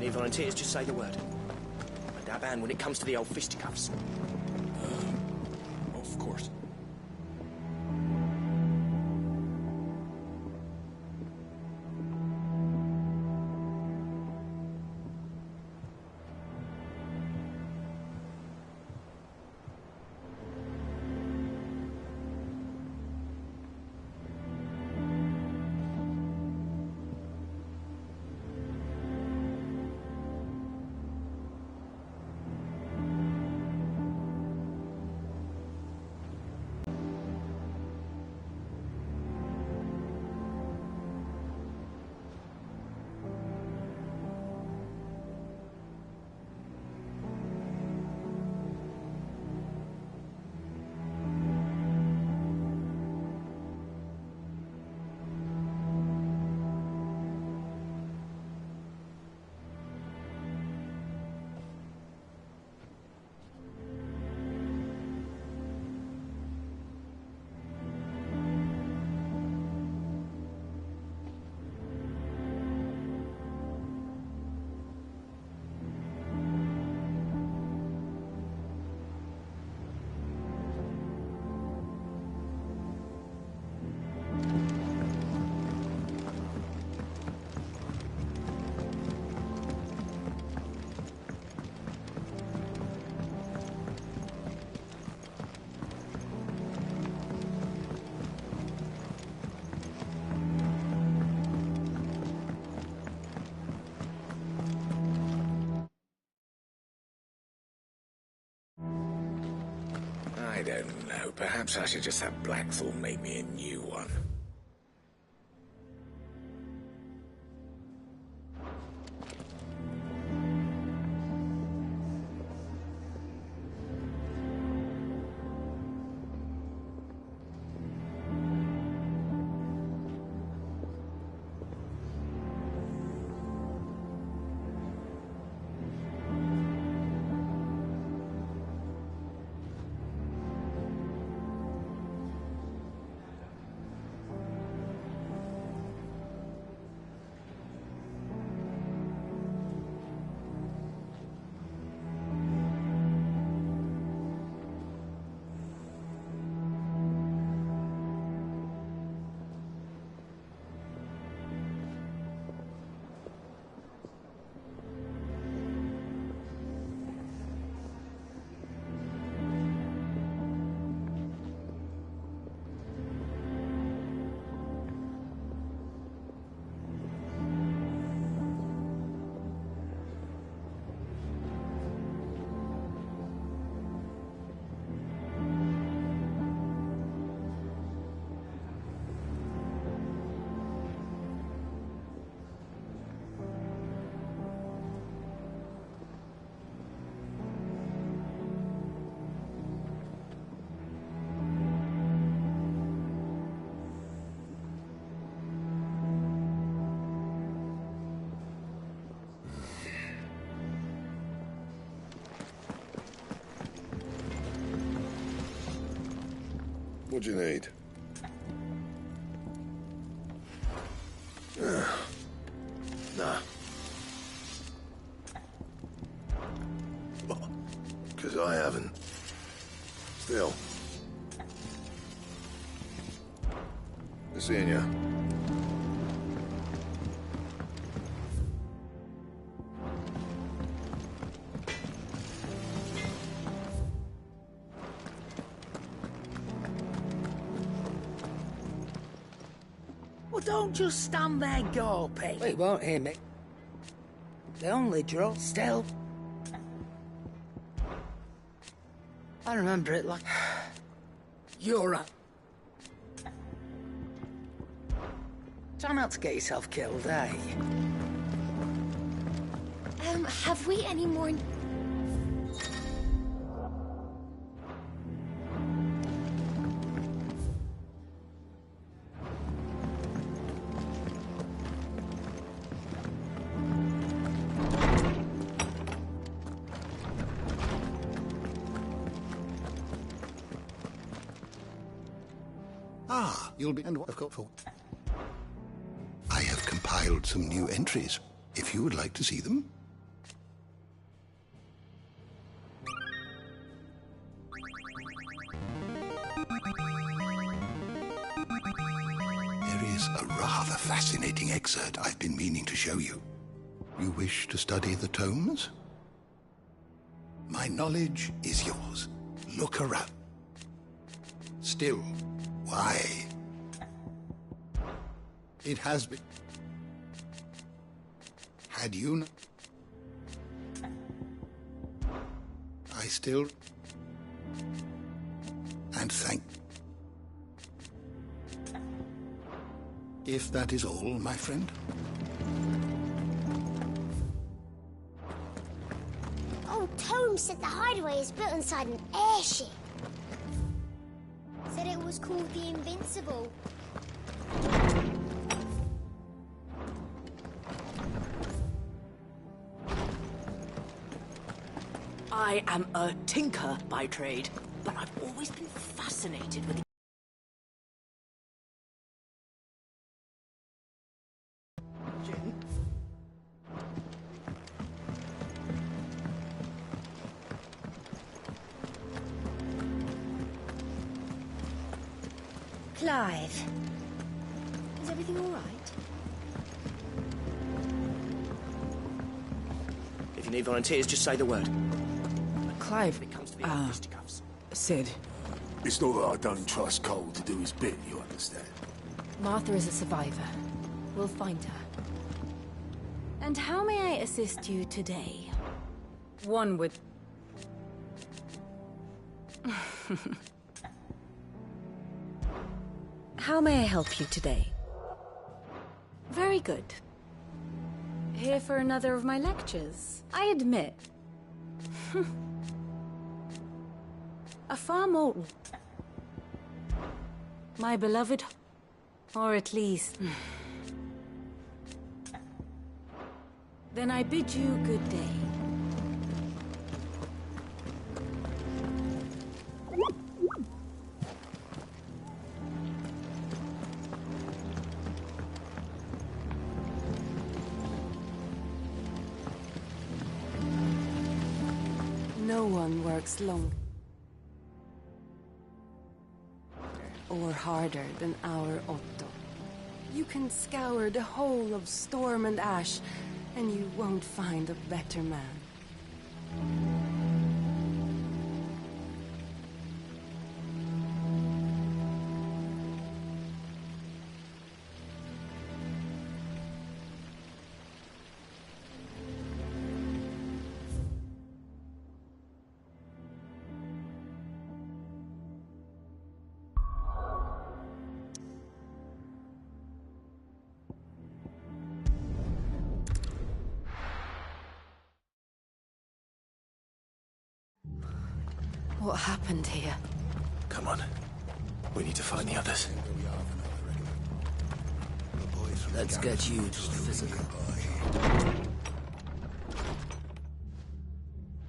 Any volunteers, just say the word. A dab hand when it comes to the old fisticuffs. Of course. I don't know. Perhaps I should just have Blackthorn make me a new one. What do you need? Nah. Because I haven't. Still. Good seeing you. Well, don't just stand there gawping. Well, he won't hear me. They only draw still. I remember it like... You're a... Try not to get yourself killed, eh? Have we any more... Ah, you'll be... And what, of course, for... I have compiled some new entries, if you would like to see them. There is a rather fascinating excerpt I've been meaning to show you. You wish to study the tomes? My knowledge is yours. Look around. Still, why? It has been... Had you... I still... And thank... If that is all, my friend. Oh, Tome said the hideaway is built inside an airship. Said it was called the Invincible. I am a tinker by trade, but I've always been fascinated with the engine. Clive. Is everything all right? If you need volunteers, just say the word. Clive, When it comes to the old fisticuffs. Sid, It's not that I don't trust Cole to do his bit, you understand? Martha is a survivor. We'll find her. And how may I assist you today? one would... How may I help you today? Very good. Here for another of my lectures. I admit. A far more... My beloved... Or at least... Then I bid you good day. No one works long or harder than our Otto. You can scour the whole of Storm and Ash, and you won't find a better man. What happened here? Come on. We need to find the others. Let's get you to the physical.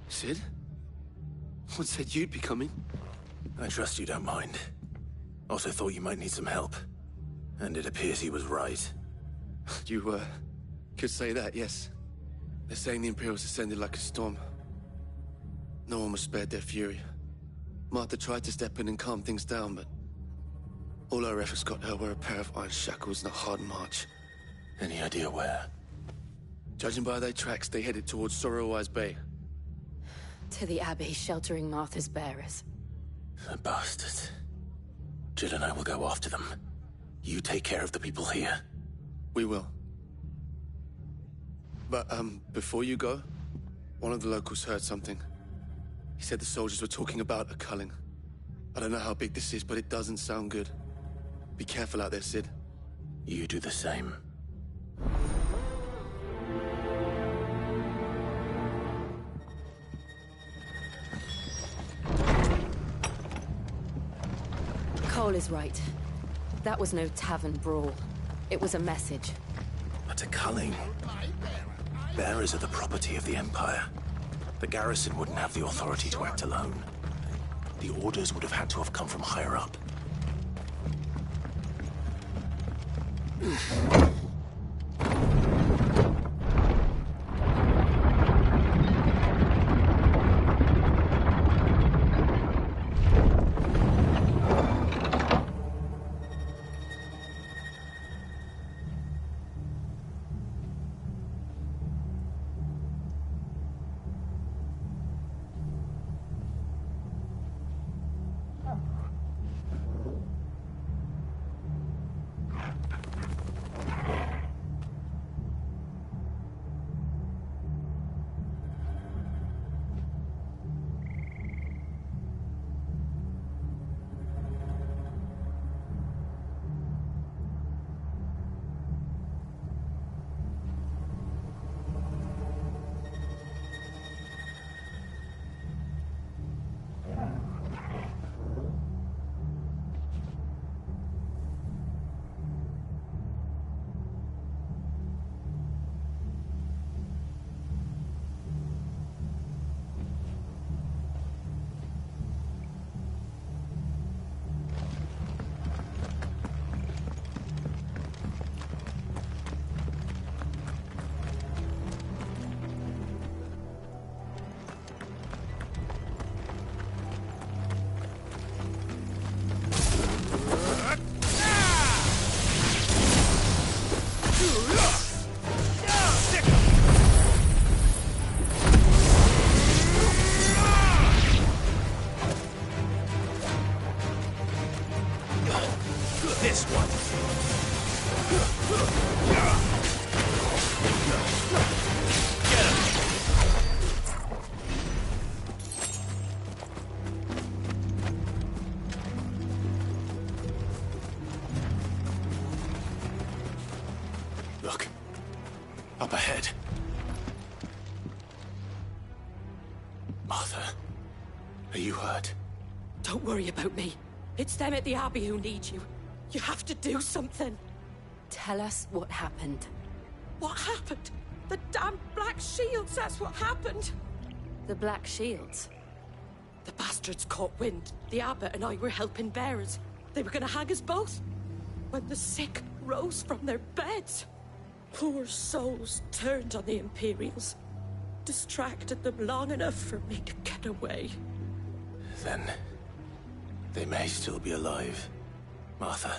Sid? What said you'd be coming? I trust you don't mind. Also thought you might need some help. And it appears he was right. You, could say that, yes. They're saying the Imperials descended like a storm. No one was spared their fury. Martha tried to step in and calm things down, but all her efforts got her were a pair of iron shackles and a hard march. Any idea where? Judging by their tracks, they headed towards Sorrowwise Bay. To the Abbey sheltering Martha's bearers. The bastards. Jill and I will go after them. You take care of the people here. We will. But, before you go, one of the locals heard something. He said the soldiers were talking about a culling. I don't know how big this is, but it doesn't sound good. Be careful out there, Sid. You do the same. Cole is right. That was no tavern brawl. It was a message. But a culling. Bearers are the property of the Empire. The garrison wouldn't have the authority to act alone. The orders would have had to have come from higher up. This one. Get him. Look. Up ahead. Martha, are you hurt? Don't worry about me. It's them at the Abbey who need you. You have to do something. Tell us what happened. What happened? The damn Black Shields, that's what happened. The Black Shields? The bastards caught wind. The Abbot and I were helping bearers. They were gonna hang us both. When the sick rose from their beds. Poor souls turned on the Imperials. Distracted them long enough for me to get away. Then they may still be alive. Martha,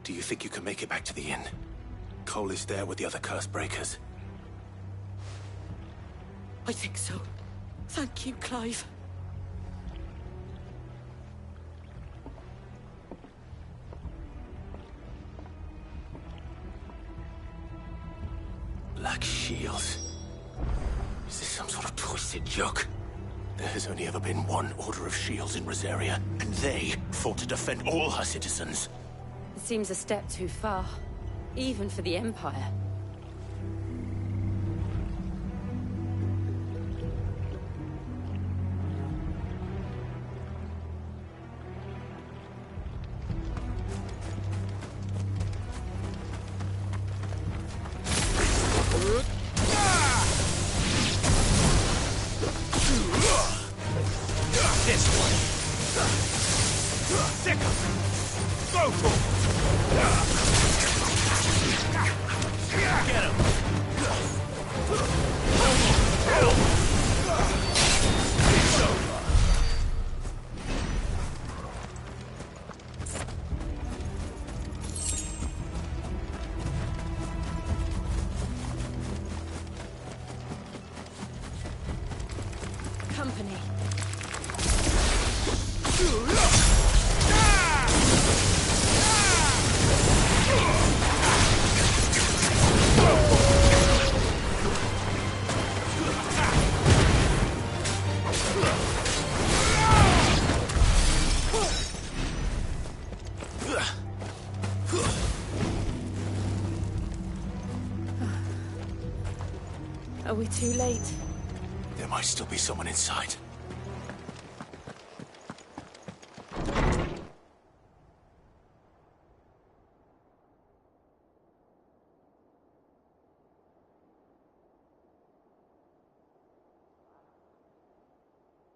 do you think you can make it back to the inn? Cole is there with the other curse breakers. I think so. Thank you, Clive. Black Shields. Is this some sort of twisted joke? There has only ever been one Order of Shields in Rosaria, and they fought to defend all her citizens. It seems a step too far, even for the Empire. This one. Sick 'em. Go for it. Get him. It's over. Company. Are we too late? There might still be someone inside.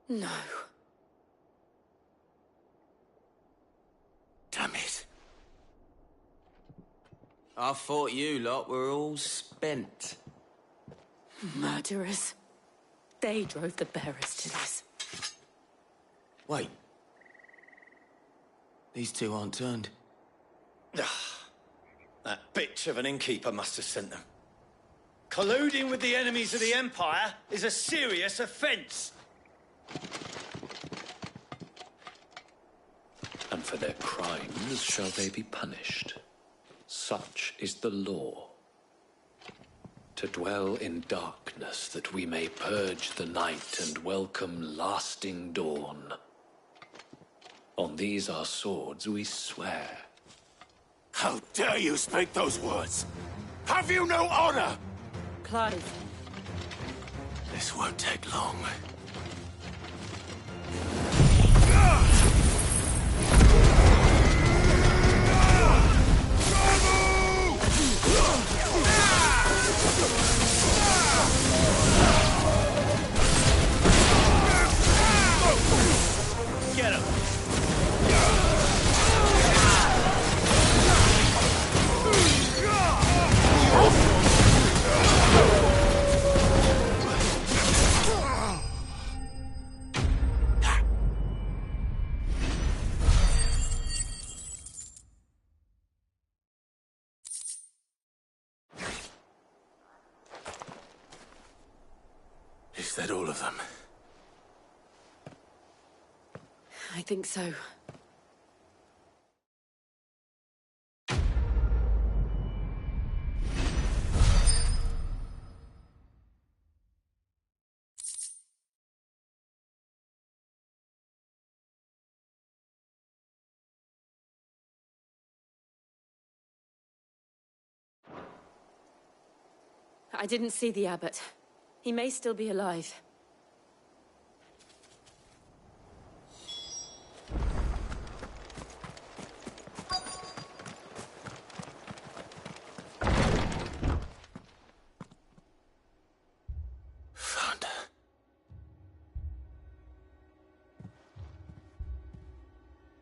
No. Damn it. I thought you lot were all spent. Murderers. They drove the bearers to this. Wait. These two aren't turned. That bitch of an innkeeper must have sent them. Colluding with the enemies of the Empire is a serious offence. And for their crimes shall they be punished. Such is the law. To dwell in darkness that we may purge the night and welcome lasting dawn. On these our swords we swear. How dare you speak those words? Have you no honor? Clive. This won't take long. Get him! Is that all of them? I think so. I didn't see the abbot. He may still be alive. Found her.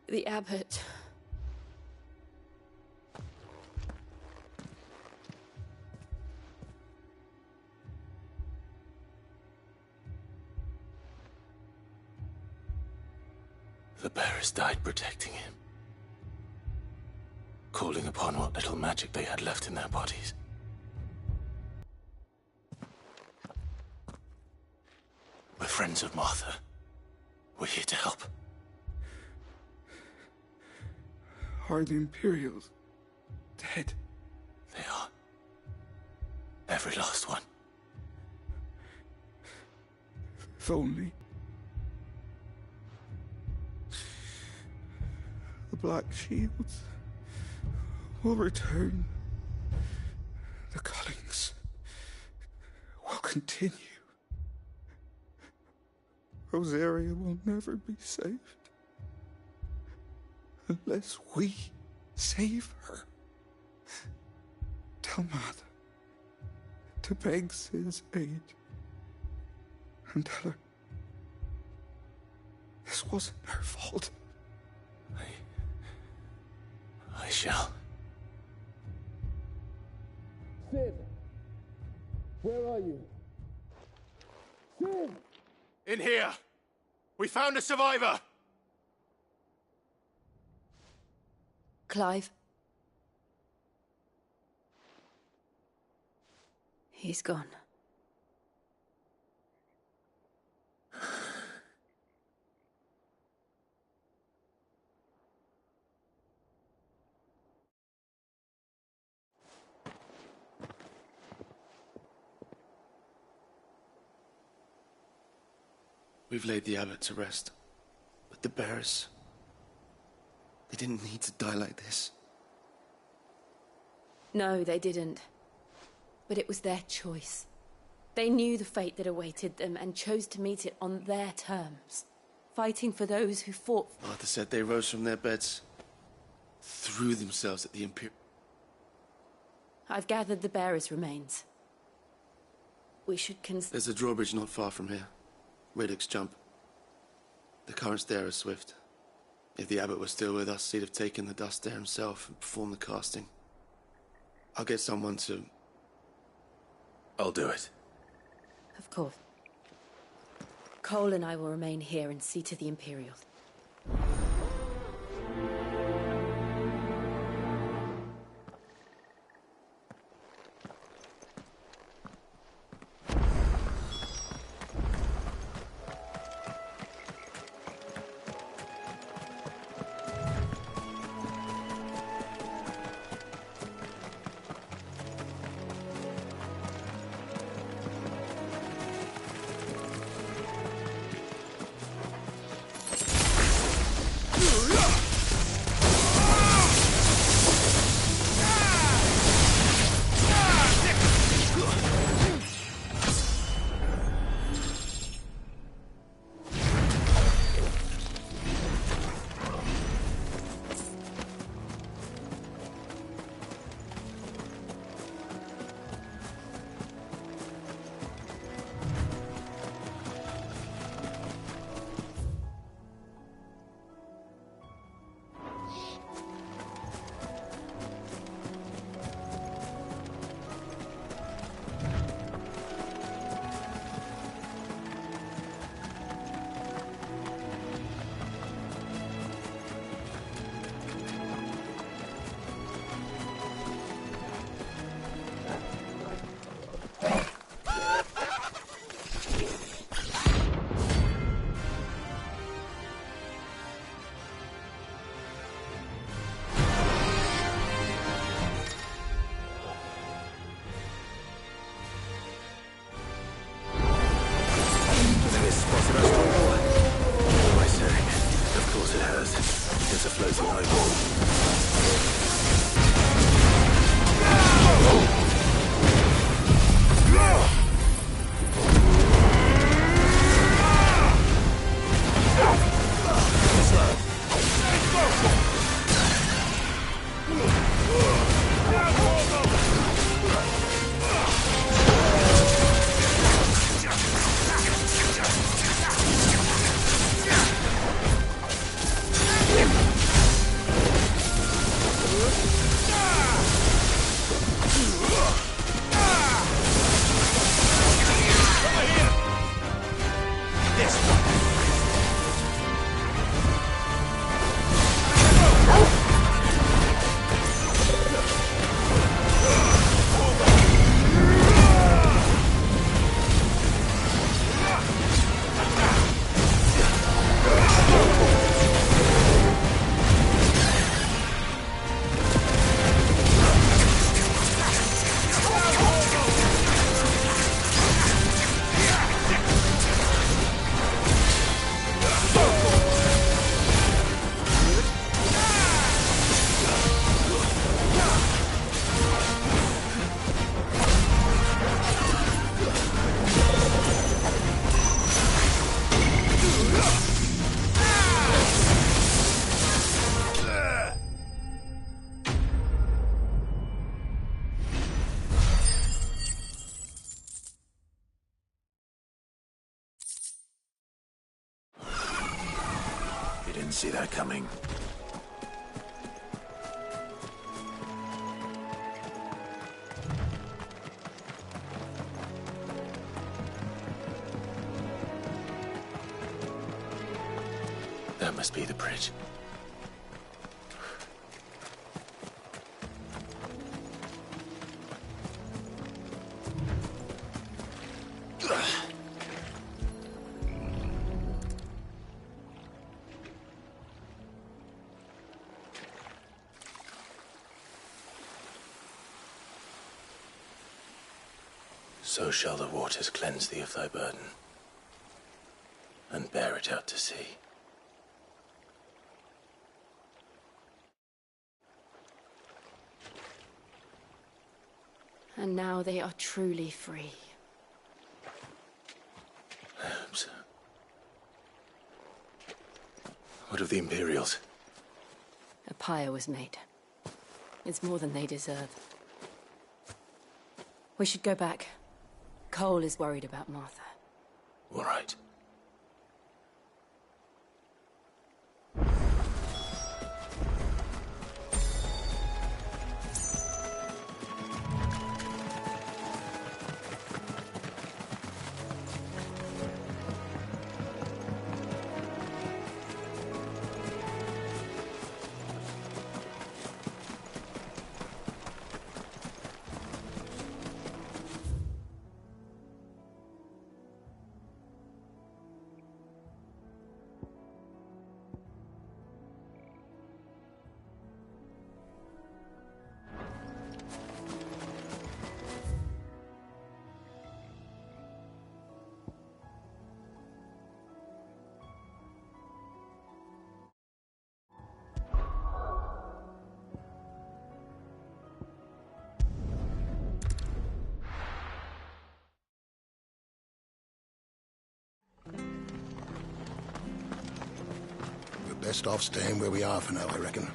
The abbot. The bearers died protecting him, calling upon what little magic they had left in their bodies. We're friends of Martha. We're here to help. Are the Imperials dead? They are. Every last one. If only. The Black Shields will return. The Cullings will continue. Rosaria will never be saved unless we save her. Tell Mother to beg Sid's aid and tell her this wasn't her fault. I shall. Sid! Where are you? Sid! In here! We found a survivor! Clive. He's gone. We've laid the abbot to rest. But the bearers... they didn't need to die like this. No, they didn't. But it was their choice. They knew the fate that awaited them and chose to meet it on their terms. Fighting for those who fought... Martha said they rose from their beds, threw themselves at the Imperial... I've gathered the bearers' remains. We should There's a drawbridge not far from here. Riddick's jump. The currents there are swift. If the abbot was still with us, he'd have taken the dust there himself and performed the casting. I'll get someone to... I'll do it. Of course. Cole and I will remain here and see to the Imperials. didn't see that coming. That must be the bridge. So shall the waters cleanse thee of thy burden, and bear it out to sea. And now they are truly free. I hope so. What of the Imperials? A pyre was made. It's more than they deserve. We should go back. Cole is worried about Martha. All right. Best off staying where we are for now, I reckon.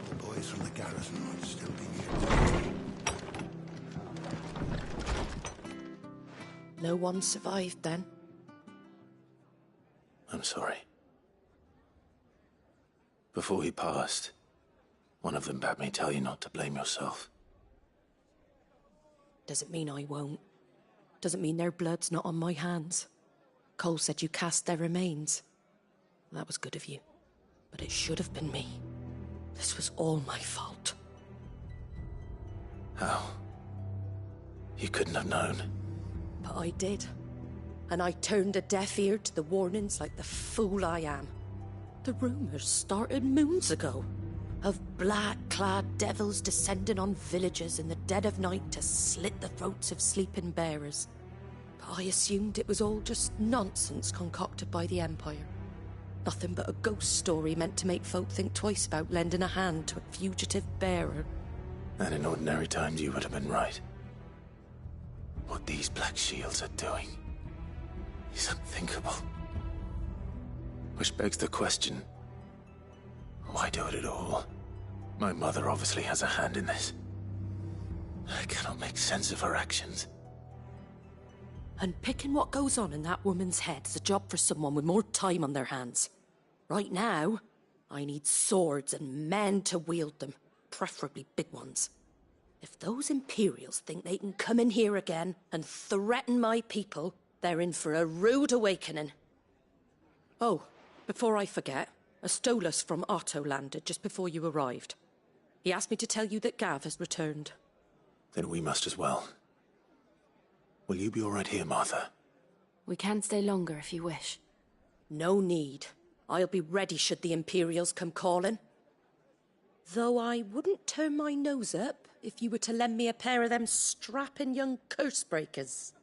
The boys from the garrison might still be near. No one survived then? I'm sorry. Before he passed, one of them bade me tell you not to blame yourself. Doesn't mean I won't. Doesn't mean their blood's not on my hands. Cole said you cast their remains. That was good of you. But it should have been me. This was all my fault. How? You couldn't have known. But I did. And I turned a deaf ear to the warnings like the fool I am. The rumours started moons ago. Of black-clad devils descending on villages in the dead of night to slit the throats of sleeping bearers. But I assumed it was all just nonsense concocted by the Empire. Nothing but a ghost story meant to make folk think twice about lending a hand to a fugitive bearer. And in ordinary times you would have been right. What these Black Shields are doing is unthinkable. Which begs the question, why do it at all? My mother obviously has a hand in this. I cannot make sense of her actions. And picking what goes on in that woman's head is a job for someone with more time on their hands. Right now, I need swords and men to wield them, preferably big ones. If those Imperials think they can come in here again and threaten my people, they're in for a rude awakening. Oh, before I forget, a Stolas from Otto landed just before you arrived. He asked me to tell you that Gav has returned. Then we must as well. Will you be all right here, Martha? We can stay longer if you wish. No need. I'll be ready should the Imperials come calling. Though I wouldn't turn my nose up if you were to lend me a pair of them strapping young curse breakers.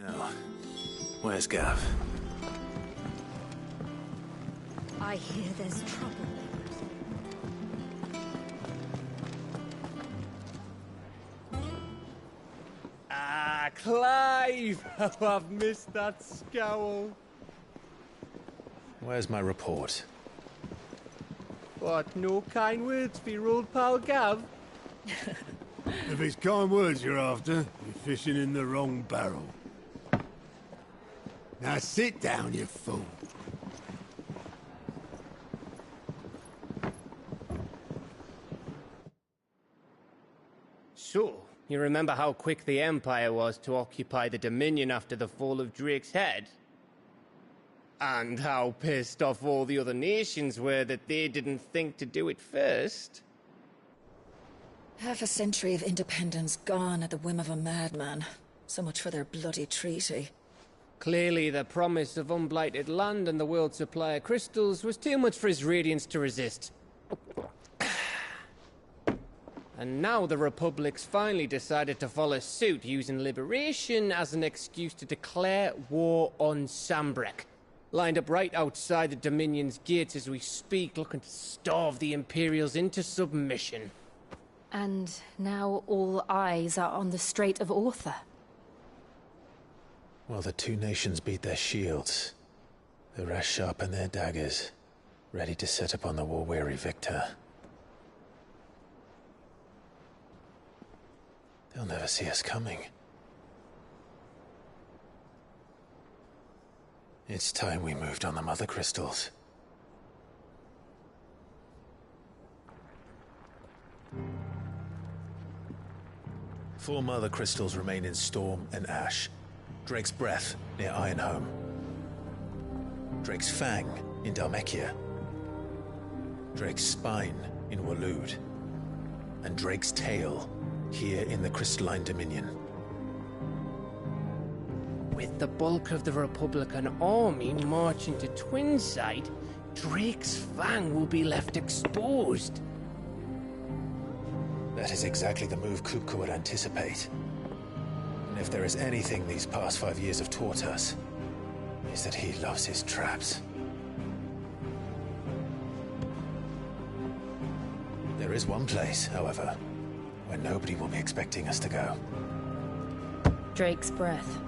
Now, where's Gav? I hear there's trouble. Clive! How I've missed that scowl. Where's my report? What, no kind words for your old pal Gav? If it's kind words you're after, you're fishing in the wrong barrel. Now sit down, you fool. So, you remember how quick the Empire was to occupy the Dominion after the fall of Drake's head? And how pissed off all the other nations were that they didn't think to do it first? Half a century of independence gone at the whim of a madman. So much for their bloody treaty. Clearly, the promise of unblighted land and the world's supply of crystals was too much for his radiance to resist. And now the Republic's finally decided to follow suit, using liberation as an excuse to declare war on Sambrek. Lined up right outside the Dominion's gates as we speak, looking to starve the Imperials into submission. And now all eyes are on the Strait of Author. Well, the two nations beat their shields. The rest sharpen their daggers, ready to set upon the war-weary victor. They'll never see us coming. It's time we moved on the Mother Crystals. Four Mother Crystals remain in Storm and Ash. Drake's Breath near Ironhome. Drake's Fang in Dhalmekia. Drake's Spine in Waloed. And Drake's Tail here in the Crystalline Dominion. With the bulk of the Republican army marching to Twinside, Drake's Fang will be left exposed. That is exactly the move Kupka would anticipate. And if there is anything these past 5 years have taught us, is that he loves his traps. There is one place, however, where nobody will be expecting us to go. Drake's Breath.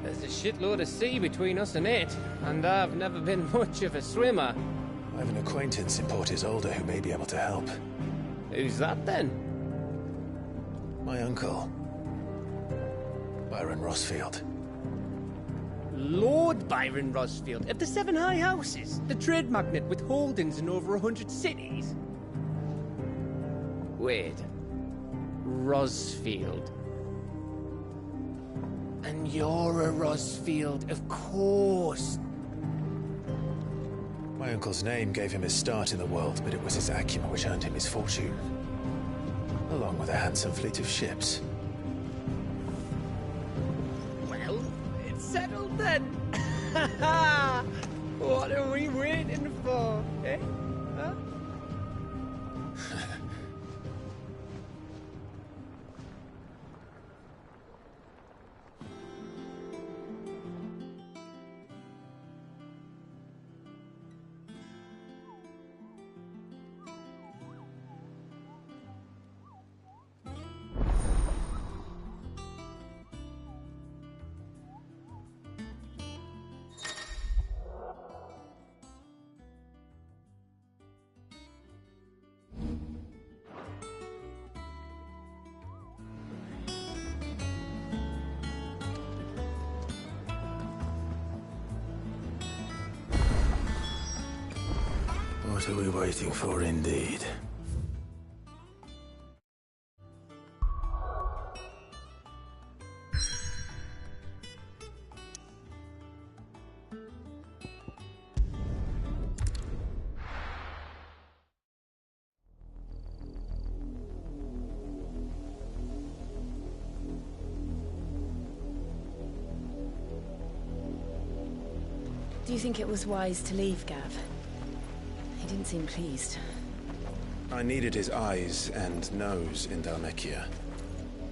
There's a shitload of sea between us and it, and I've never been much of a swimmer. I have an acquaintance in Port Isolde who may be able to help. Who's that then? My uncle, Byron Rosfield. Lord Byron Rosfield of the Seven High Houses, the trade magnate with holdings in over 100 cities. Wait, Rosfield. And you're a Rosfield, of course. My uncle's name gave him his start in the world, but it was his acumen which earned him his fortune. Along with a handsome fleet of ships. Well, it's settled then. What are we waiting for, eh? Huh? What are we waiting for, indeed? Do you think it was wise to leave, Gav? He didn't seem pleased. I needed his eyes and nose in Dhalmekia.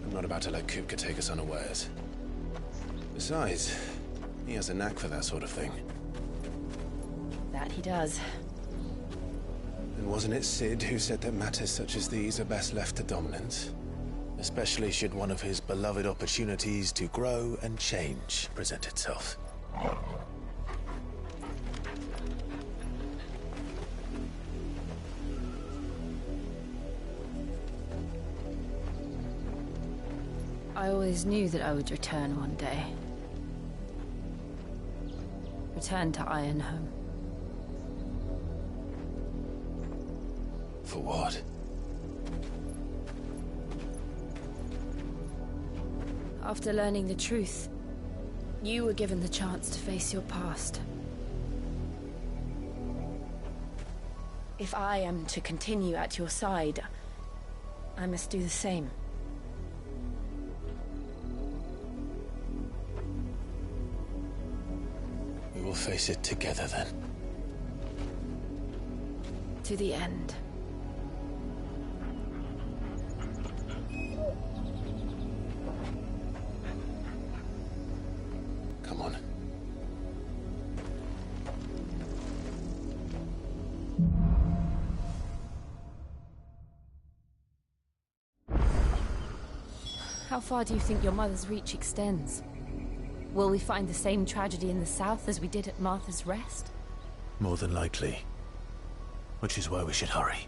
I'm not about to let Kupka take us unawares. Besides, he has a knack for that sort of thing. That he does. And wasn't it Sid who said that matters such as these are best left to dominance? especially should one of his beloved opportunities to grow and change present itself. I always knew that I would return one day. Return to Ironhome. For what? After learning the truth, you were given the chance to face your past. If I am to continue at your side, I must do the same. We will face it together then. To the end. Come on. How far do you think your mother's reach extends? Will we find the same tragedy in the south as we did at Martha's Rest? More than likely. Which is why we should hurry.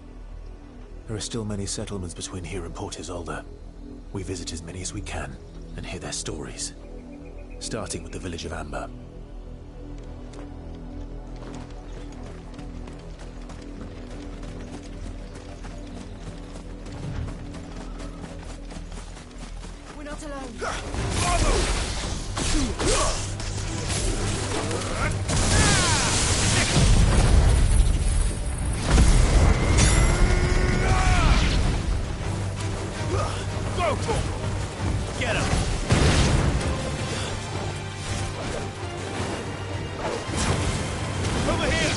There are still many settlements between here and Port Isolde. We visit as many as we can and hear their stories. Starting with the village of Amber. We're not alone. Go for him! Get him! Over here!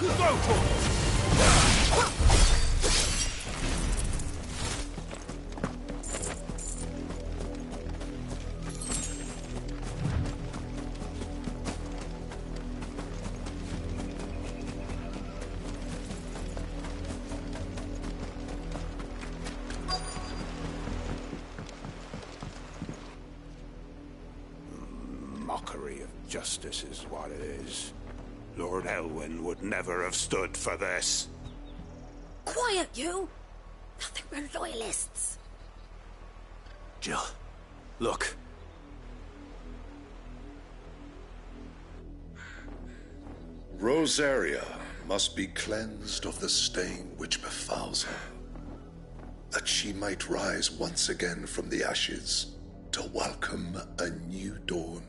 Go for him! Mockery of justice is what it is. Lord Elwyn would never have stood for this. Quiet, you! Nothing but loyalists. Jill, look. Rosaria must be cleansed of the stain which befouls her, that she might rise once again from the ashes to welcome a new dawn.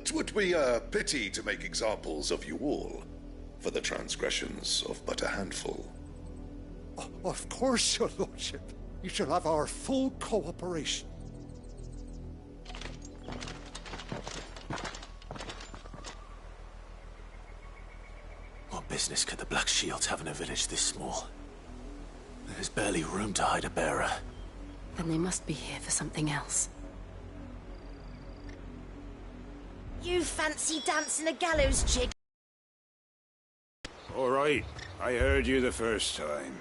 'Twould be a pity to make examples of you all for the transgressions of but a handful. Of course, your lordship. You shall have our full cooperation. What business could the Black Shields have in a village this small? There's barely room to hide a bearer. Then they must be here for something else. You fancy dancing a gallows jig? All right, I heard you the first time.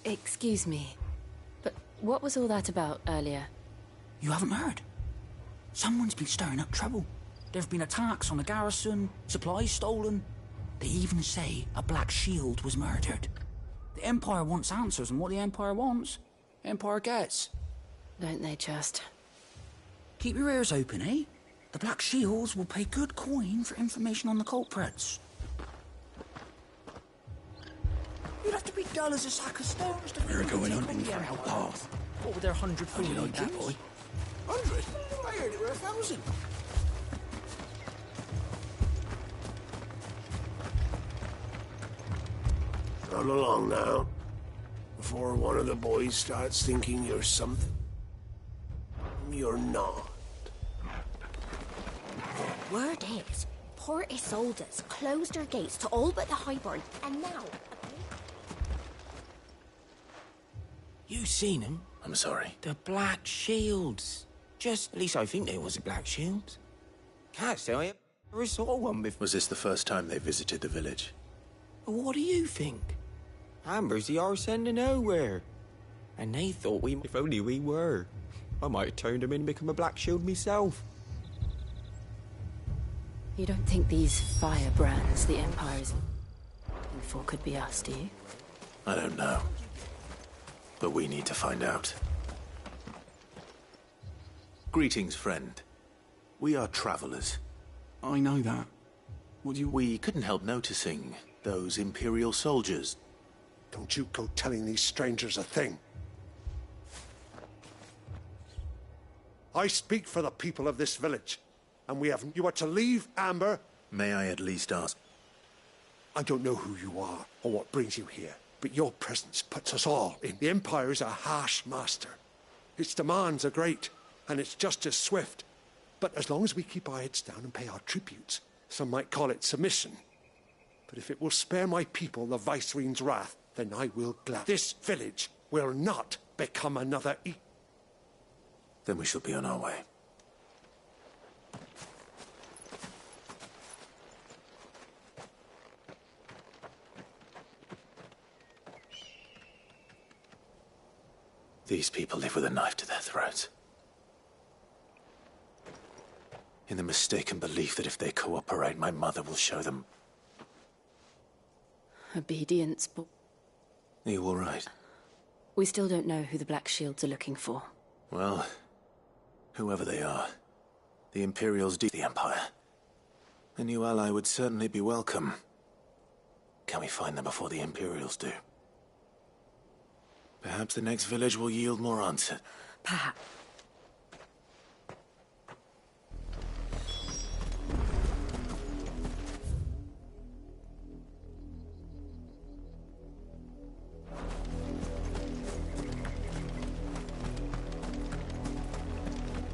Excuse me, but what was all that about earlier? You haven't heard? Someone's been stirring up trouble. There've been attacks on the garrison, supplies stolen. They even say a Black Shield was murdered. The Empire wants answers, and what the Empire wants, Empire gets. Don't they just? Keep your ears open, eh? The Black Shields will pay good coin for information on the culprits. You'd have to be dull as a sack of stones to We're going take hunting on the for Empire. outlaws. What with their 100 How do you fully like that, kings? boy? 100? I heard it were 1,000. Run along now, before one of the boys starts thinking you're something you're not. Word is, Port Isolde's closed their gates to all but the Highborn, and now... You seen him? I'm sorry. The Black Shields. At least I think there was a Black Shield. Can't say I ever saw one before. Was this the first time they visited the village? What do you think? Amber's the arse end of nowhere. And they thought if only we were. I might have turned them in and become a Black Shield myself. You don't think these firebrands the Empire's looking for could be us, do you? I don't know. But we need to find out. Greetings, friend. We are travelers. I know that. We couldn't help noticing those Imperial soldiers. Don't you go telling these strangers a thing. I speak for the people of this village, and you are to leave Amber. May I at least ask? I don't know who you are or what brings you here, but your presence puts us all in. The Empire is a harsh master. Its demands are great, and its justice swift. But as long as we keep our heads down and pay our tributes, some might call it submission. But if it will spare my people the Viceroy's wrath, then I will gladly. This village will not become another Then we shall be on our way. These people live with a knife to their throats. In the mistaken belief that if they cooperate, my mother will show them. Obedience, but... Are you all right? We still don't know who the Black Shields are looking for. Well, whoever they are, the Imperials do the Empire. A new ally would certainly be welcome. Can we find them before the Imperials do? Perhaps the next village will yield more answer. Perhaps.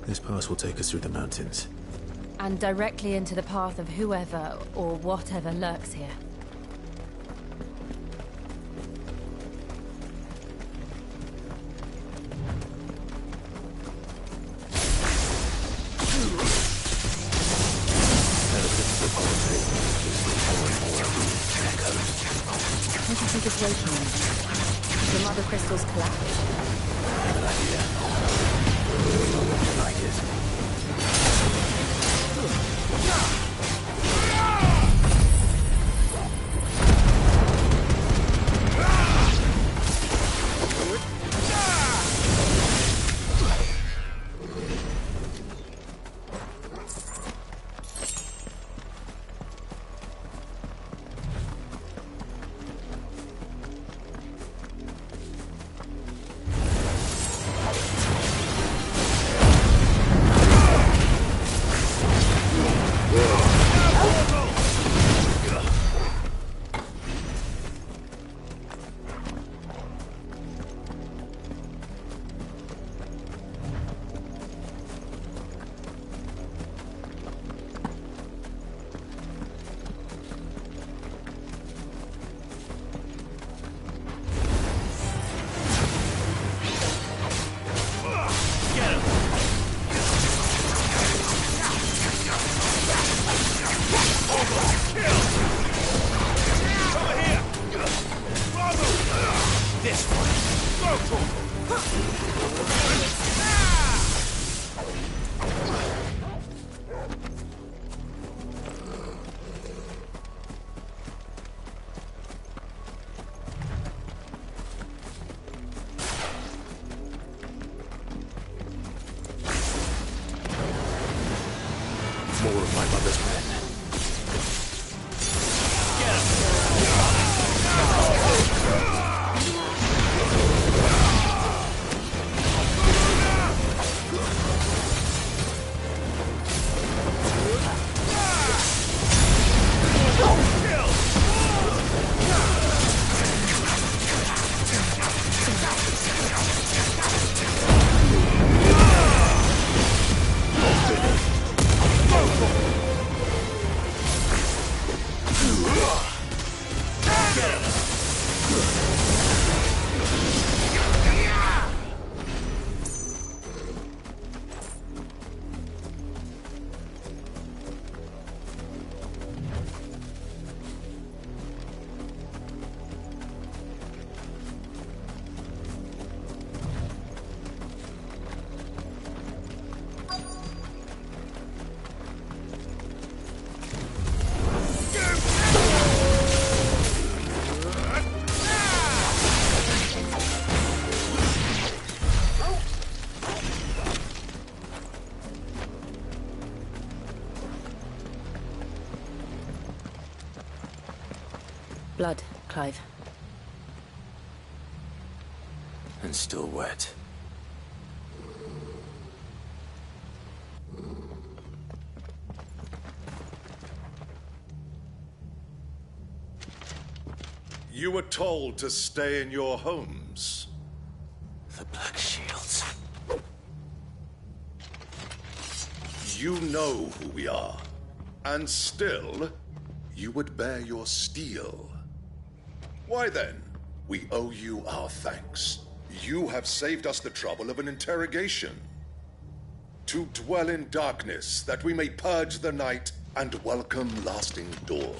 This pass will take us through the mountains. And directly into the path of whoever or whatever lurks here. What do you think is waiting on? The mother crystals collapse. Good idea. Like it. More of my mother's men. Clive. And still wet. You were told to stay in your homes. The Black Shields. You know who we are. And still, you would bear your steel. Why then? We owe you our thanks. You have saved us the trouble of an interrogation. To dwell in darkness, that we may purge the night and welcome lasting dawn.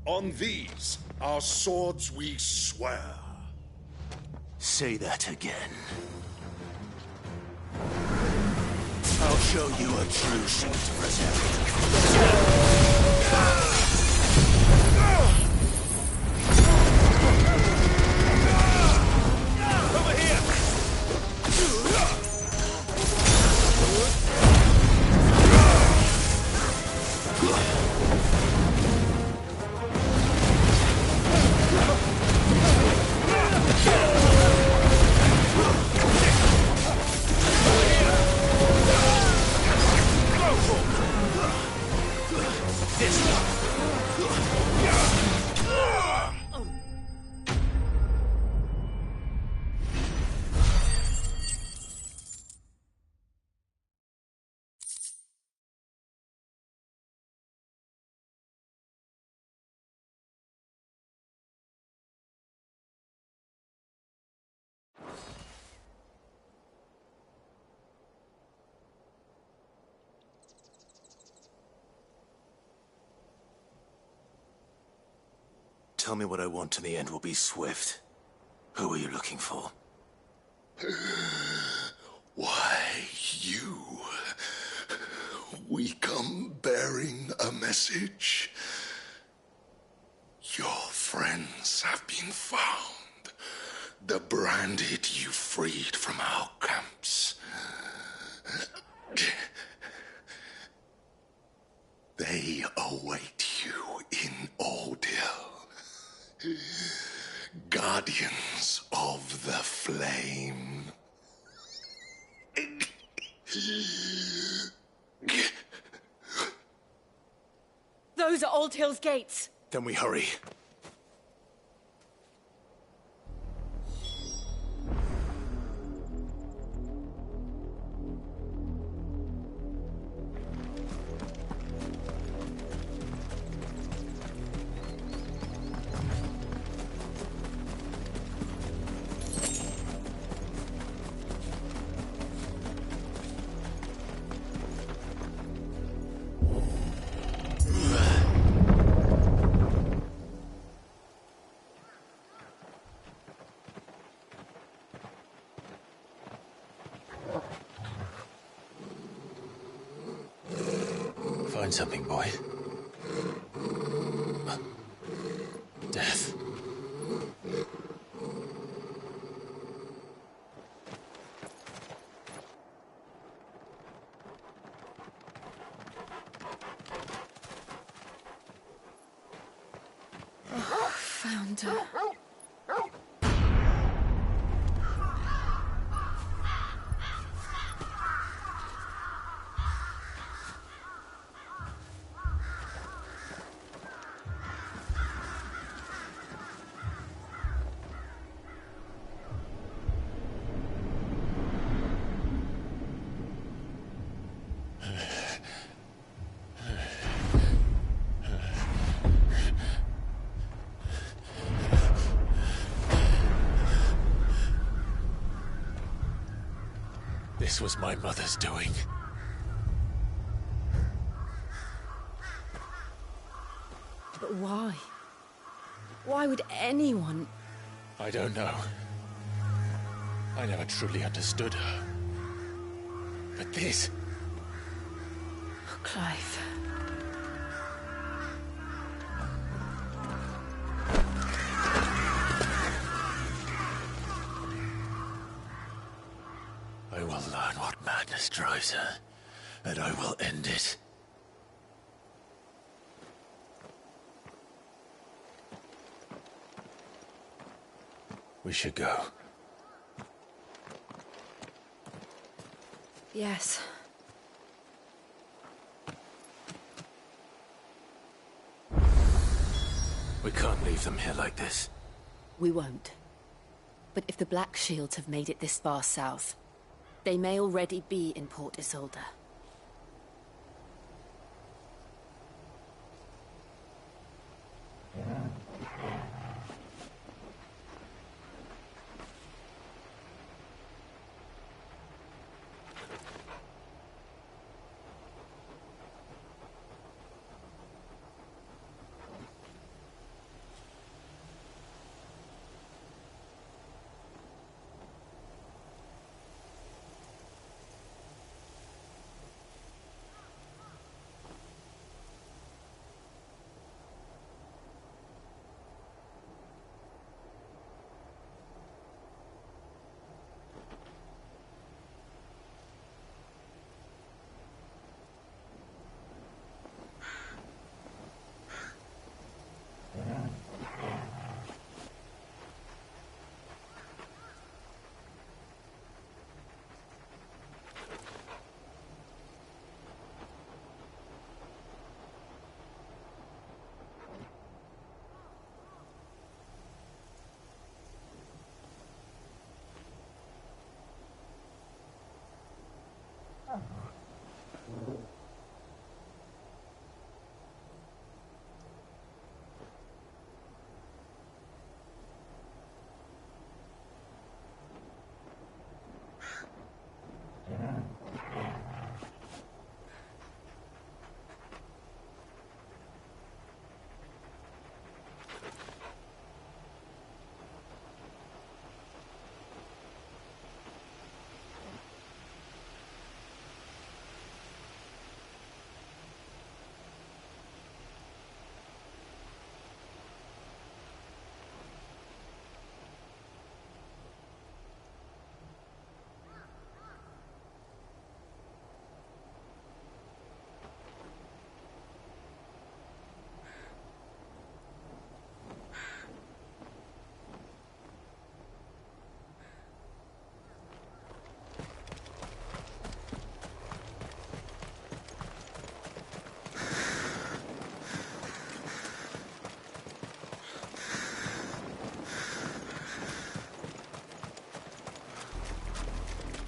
On these, our swords we swear. Say that again. I'll show you a true sheet protect. Tell me what I want and the end will be swift. Who are you looking for? Why, you. We come bearing a message. Your friends have been found. The branded you freed from our camps. They await you in Ordeal. Guardians of the Flame. Those are Old Hill's gates. Then we hurry. Find something, boy. Death. Oh, found her. This was my mother's doing. But why? Why would anyone... I don't know. I never truly understood her. But this... Oh, Clive. I will learn what madness drives her, and I will end it. We should go. Yes. We can't leave them here like this. We won't. But if the Black Shields have made it this far south, they may already be in Port Isolde.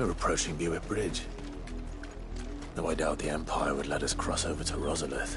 We're approaching Buick Bridge. Though I doubt the Empire would let us cross over to Rosalith.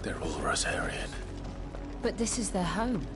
They're all Rosarian. But this is their home.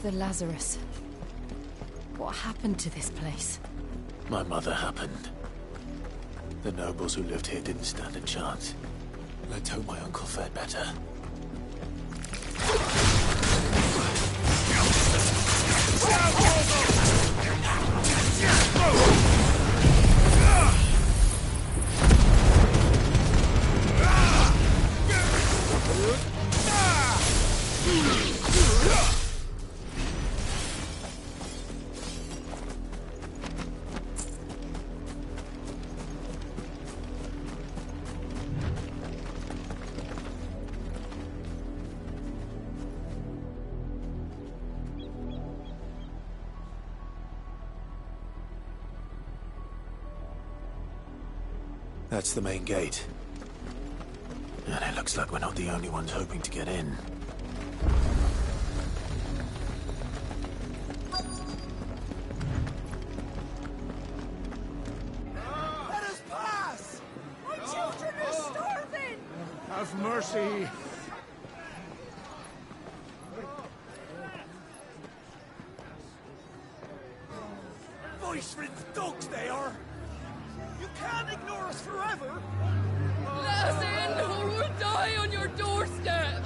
The Lazarus. What happened to this place? My mother happened. The nobles who lived here didn't stand a chance. Let's hope my uncle fared better. That's the main gate. And it looks like we're not the only ones hoping to get in. Let us pass! My children are starving! Have mercy! Voice-ridden dogs they are! You can't ignore us forever! Let us in, or we'll die on your doorstep!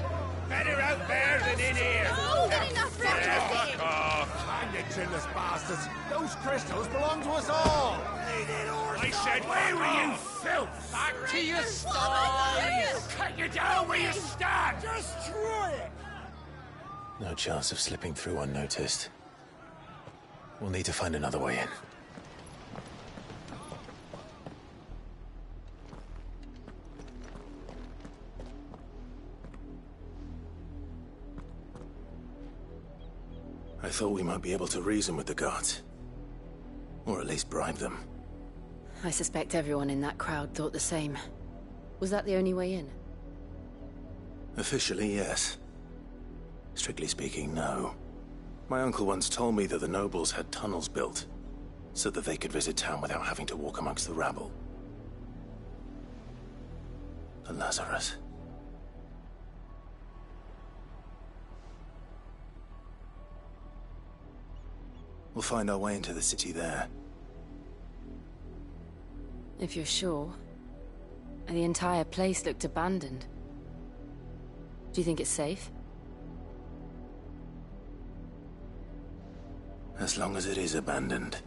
Better out there than in here! No, get enough Fuck off! Hang the chinless bastards! Those crystals belong to us all! I said, where were you, filth? Back to your sties! Cut you down where you stand! Destroy it! No chance of slipping through unnoticed. We'll need to find another way in. I thought we might be able to reason with the guards. Or at least bribe them. I suspect everyone in that crowd thought the same. Was that the only way in? Officially, yes. Strictly speaking, no. My uncle once told me that the nobles had tunnels built, so that they could visit town without having to walk amongst the rabble. The Lazarus. We'll find our way into the city there. If you're sure. The entire place looked abandoned. Do you think it's safe? As long as it is abandoned.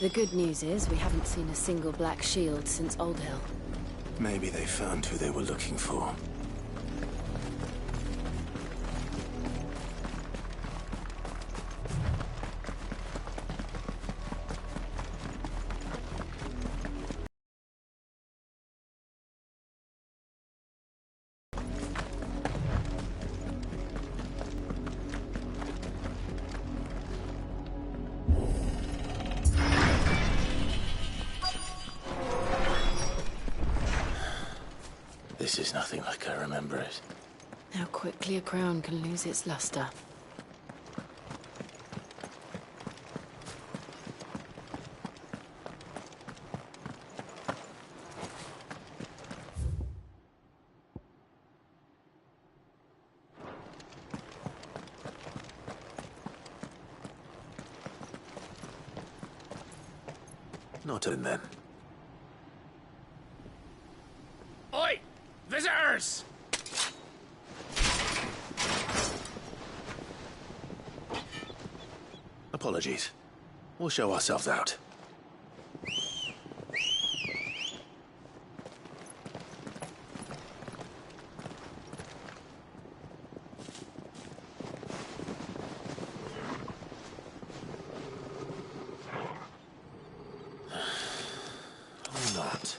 The good news is we haven't seen a single black shield since Old Hill. Maybe they found who they were looking for. This is nothing like I remember it. How quickly a crown can lose its luster. Not in then. Oi! Visitors! Apologies. We'll show ourselves out. Or not.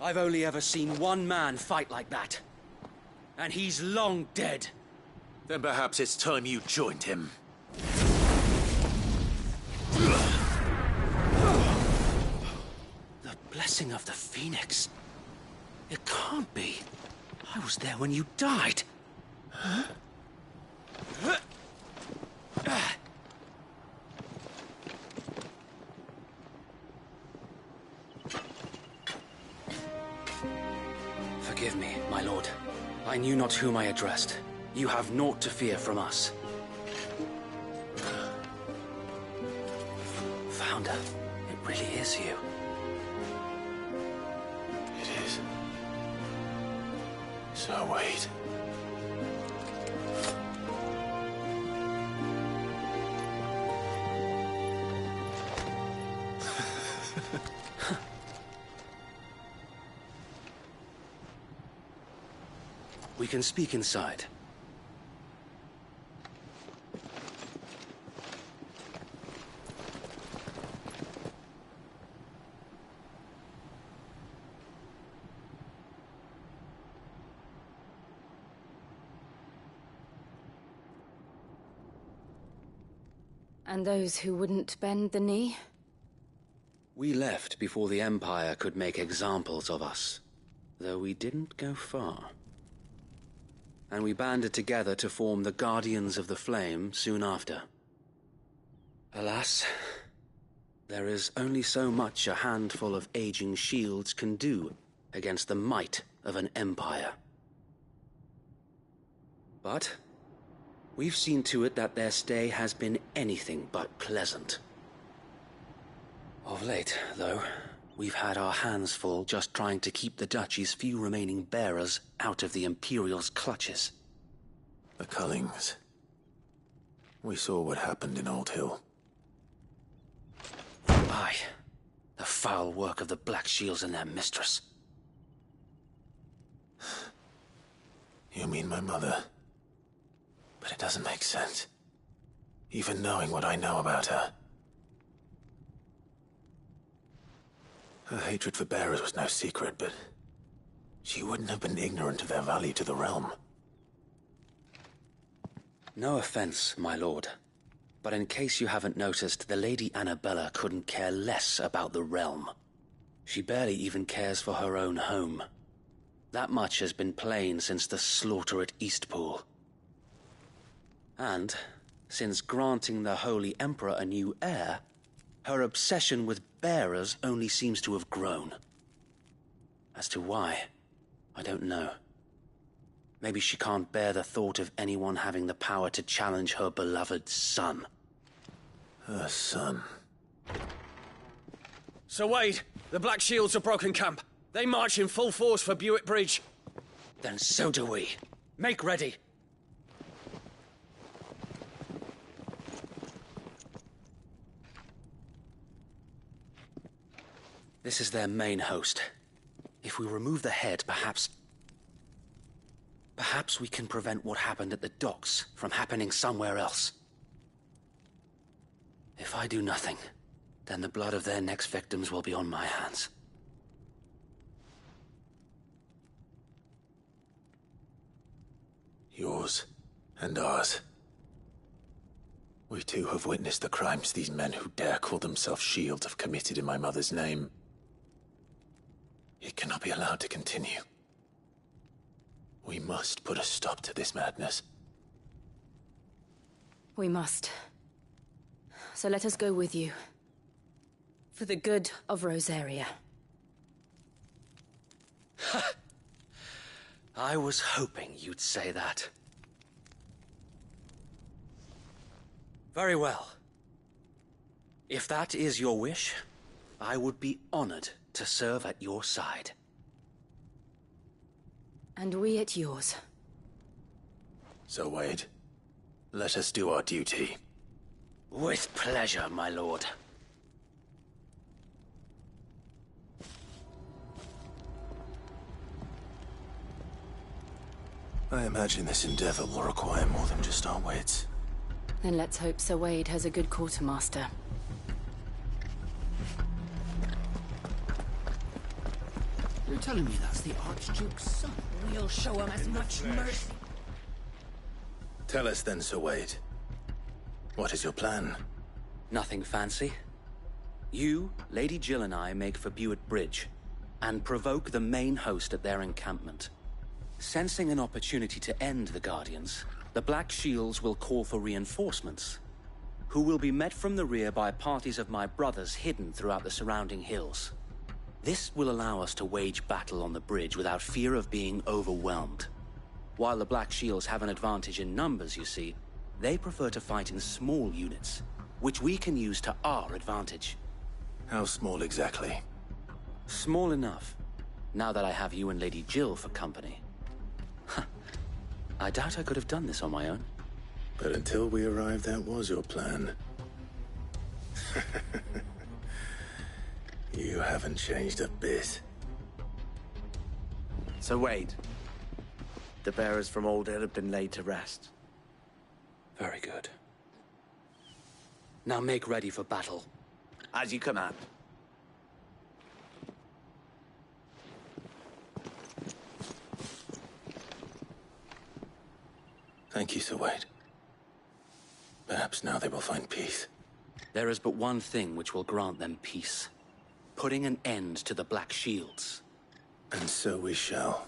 I've only ever seen one man fight like that. And he's long dead. Then perhaps it's time you joined him. The blessing of the Phoenix. It can't be. I was there when you died. Huh? Forgive me, my lord. I knew not whom I addressed. You have naught to fear from us. Founder, it really is you. It is. So wait. We can speak inside. And those who wouldn't bend the knee? We left before the Empire could make examples of us, though we didn't go far. And we banded together to form the Guardians of the Flame soon after. Alas, there is only so much a handful of aging shields can do against the might of an empire. But we've seen to it that their stay has been anything but pleasant. Of late, though, we've had our hands full just trying to keep the Duchy's few remaining bearers out of the Imperial's clutches. The Cullings. We saw what happened in Old Hill. Aye. The foul work of the Black Shields and their mistress. You mean my mother? But it doesn't make sense. Even knowing what I know about her. Her hatred for bearers was no secret, but she wouldn't have been ignorant of their value to the realm. No offense, my lord, but in case you haven't noticed, the Lady Annabella couldn't care less about the realm. She barely even cares for her own home. That much has been plain since the slaughter at Eastpool. And, since granting the Holy Emperor a new heir, her obsession with bearers only seems to have grown. As to why, I don't know. Maybe she can't bear the thought of anyone having the power to challenge her beloved son. Her son. Sir Wade, the Black Shields have broken camp. They march in full force for Buick Bridge. Then so do we. Make ready. This is their main host. If we remove the head, perhaps we can prevent what happened at the docks from happening somewhere else. If I do nothing, then the blood of their next victims will be on my hands. Yours and ours. We too have witnessed the crimes these men who dare call themselves shields have committed in my mother's name. It cannot be allowed to continue. We must put a stop to this madness. We must. So let us go with you. For the good of Rosaria. I was hoping you'd say that. Very well. If that is your wish, I would be honored to serve at your side. And we at yours. So, Wade, let us do our duty. With pleasure, my lord. I imagine this endeavor will require more than just our wits. Then let's hope Sir Wade has a good quartermaster. You're telling me that's the Archduke's son? We'll show him as much mercy. Tell us then, Sir Wade. What is your plan? Nothing fancy. You, Lady Jill and I make for Buick Bridge, and provoke the main host at their encampment. Sensing an opportunity to end the Guardians, the Black Shields will call for reinforcements, who will be met from the rear by parties of my brothers hidden throughout the surrounding hills. This will allow us to wage battle on the bridge without fear of being overwhelmed. While the Black Shields have an advantage in numbers, you see, they prefer to fight in small units, which we can use to our advantage. How small exactly? Small enough, now that I have you and Lady Jill for company. I doubt I could have done this on my own. But until we arrived, that was your plan. You haven't changed a bit. So Wade, the bearers from Aldale have been laid to rest. Very good. Now make ready for battle. As you command. Thank you, Sir Wade. Perhaps now they will find peace. There is but one thing which will grant them peace. Putting an end to the Black Shields. And so we shall.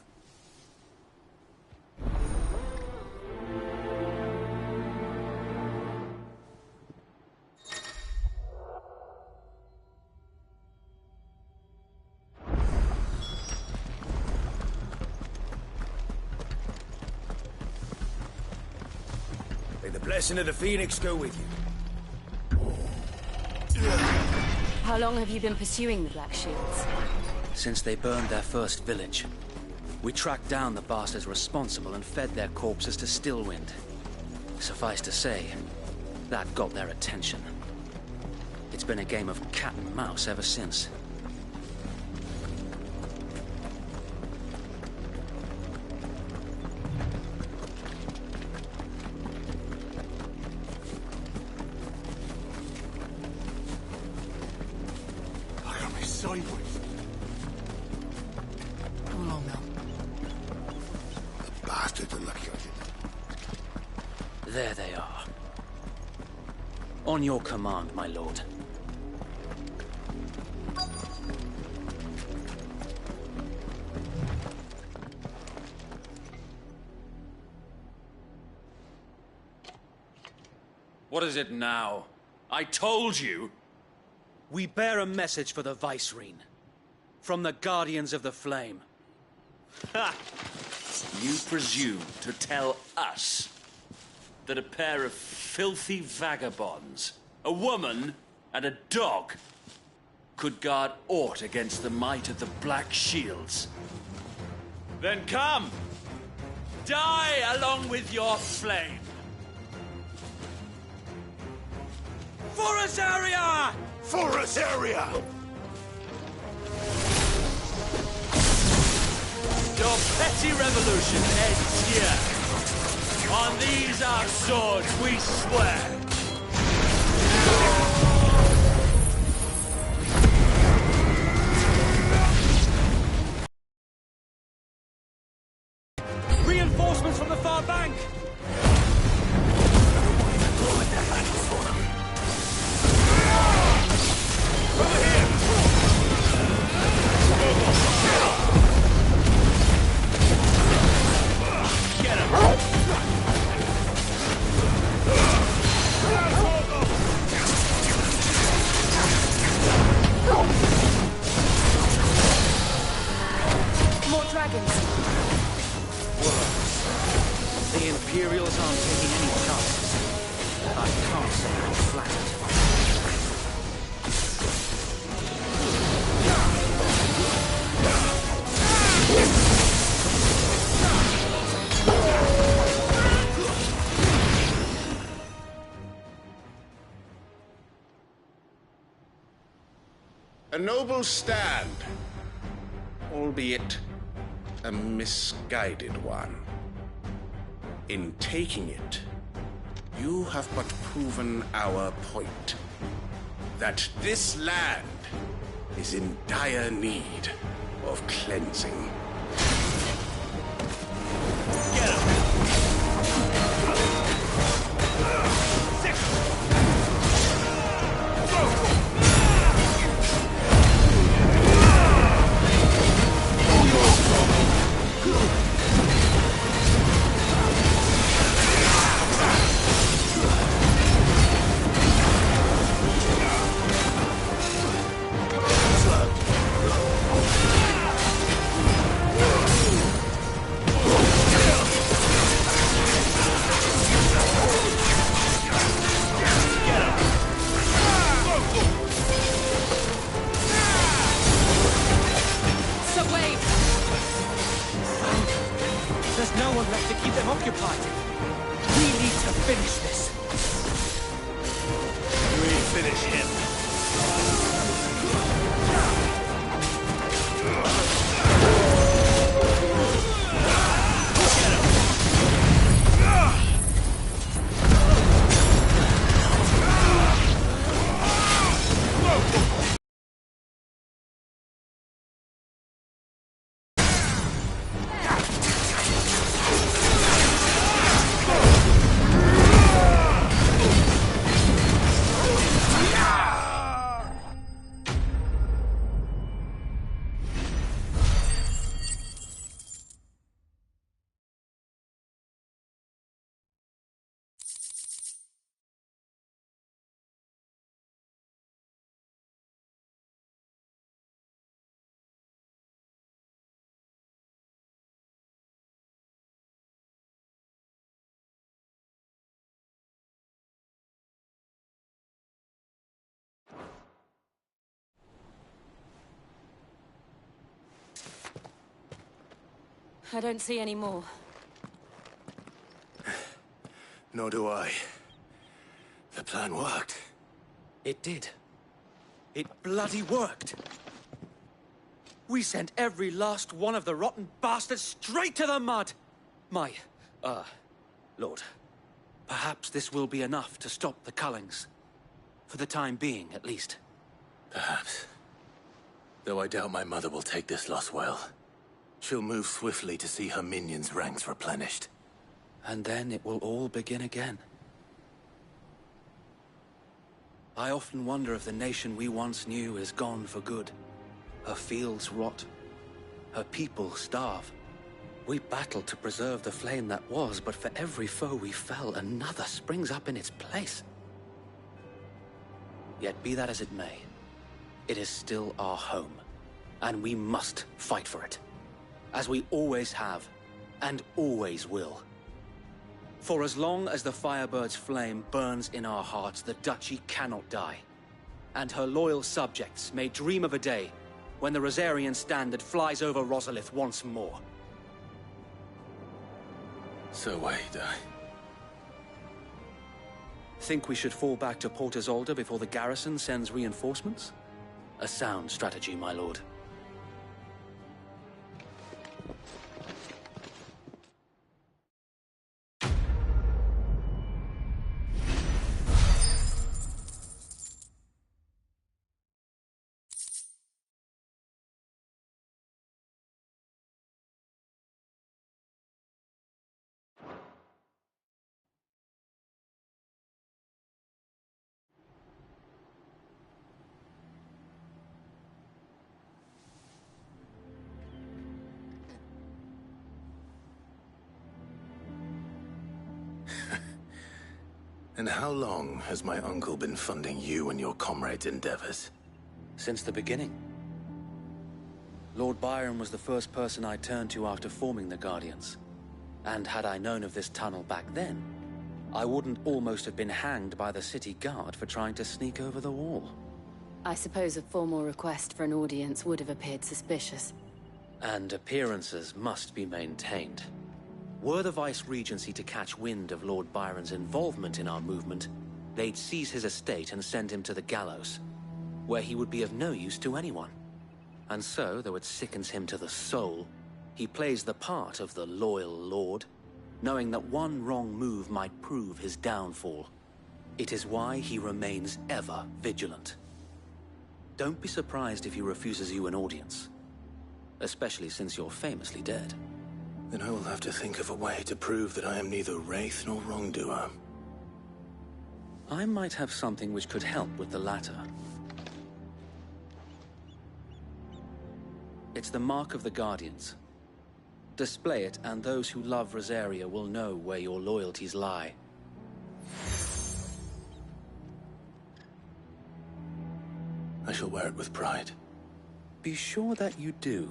May the blessing of the Phoenix go with you. How long have you been pursuing the Black Shields? Since they burned their first village. We tracked down the bastards responsible and fed their corpses to Stillwind. Suffice to say, that got their attention. It's been a game of cat and mouse ever since. Look at me sideways. bastards are lucky I didn't. There they are. On your command, my lord. What is it now? I told you! We bear a message for the Vicereine. From the Guardians of the Flame. Ha! You presume to tell us that a pair of filthy vagabonds, a woman and a dog, could guard aught against the might of the Black Shields? Then come! Die along with your flame! For us area! For us area! Your petty revolution ends here. On these our swords we swear. Reinforcements from the far bank! More dragons. The Imperials aren't taking any chances. I can't say I'm flattered. A noble stand, albeit a misguided one. In taking it, you have but proven our point, that this land is in dire need of cleansing. There's no one left to keep them occupied. We need to finish this. We finish him. I don't see any more. Nor do I. The plan worked. It did. It bloody worked. We sent every last one of the rotten bastards straight to the mud! Lord. Perhaps this will be enough to stop the Cullings. For the time being, at least. Perhaps. Though I doubt my mother will take this loss well. She'll move swiftly to see her minions' ranks replenished. And then it will all begin again. I often wonder if the nation we once knew is gone for good. Her fields rot. Her people starve. We battled to preserve the flame that was, but for every foe we fell, another springs up in its place. Yet be that as it may, it is still our home, and we must fight for it, as we always have, and always will. For as long as the Firebird's flame burns in our hearts, the Duchy cannot die, and her loyal subjects may dream of a day when the Rosarian standard flies over Rosalith once more. So wait, Think we should fall back to Port Isolde before the garrison sends reinforcements? A sound strategy, my lord. And how long has my uncle been funding you and your comrades' endeavors? Since the beginning. Lord Byron was the first person I turned to after forming the Guardians. And had I known of this tunnel back then, I wouldn't almost have been hanged by the city guard for trying to sneak over the wall. I suppose a formal request for an audience would have appeared suspicious. And appearances must be maintained. Were the Vice-Regency to catch wind of Lord Byron's involvement in our movement, they'd seize his estate and send him to the gallows, where he would be of no use to anyone. And so, though it sickens him to the soul, he plays the part of the loyal lord, knowing that one wrong move might prove his downfall. It is why he remains ever vigilant. Don't be surprised if he refuses you an audience, especially since you're famously dead. Then I will have to think of a way to prove that I am neither wraith nor wrongdoer. I might have something which could help with the latter. It's the mark of the Guardians. Display it, and those who love Rosaria will know where your loyalties lie. I shall wear it with pride. Be sure that you do.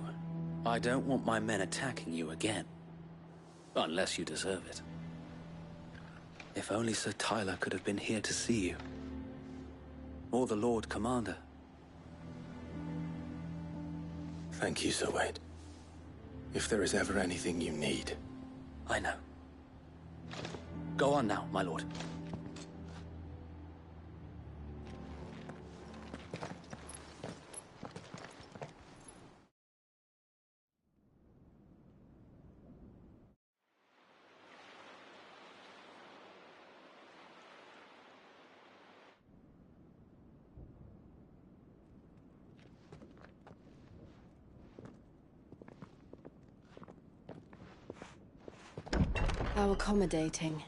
I don't want my men attacking you again. Unless you deserve it. If only Sir Tyler could have been here to see you. Or the Lord Commander. Thank you, Sir Wade. If there is ever anything you need. I know. Go on now, my lord. How accommodating.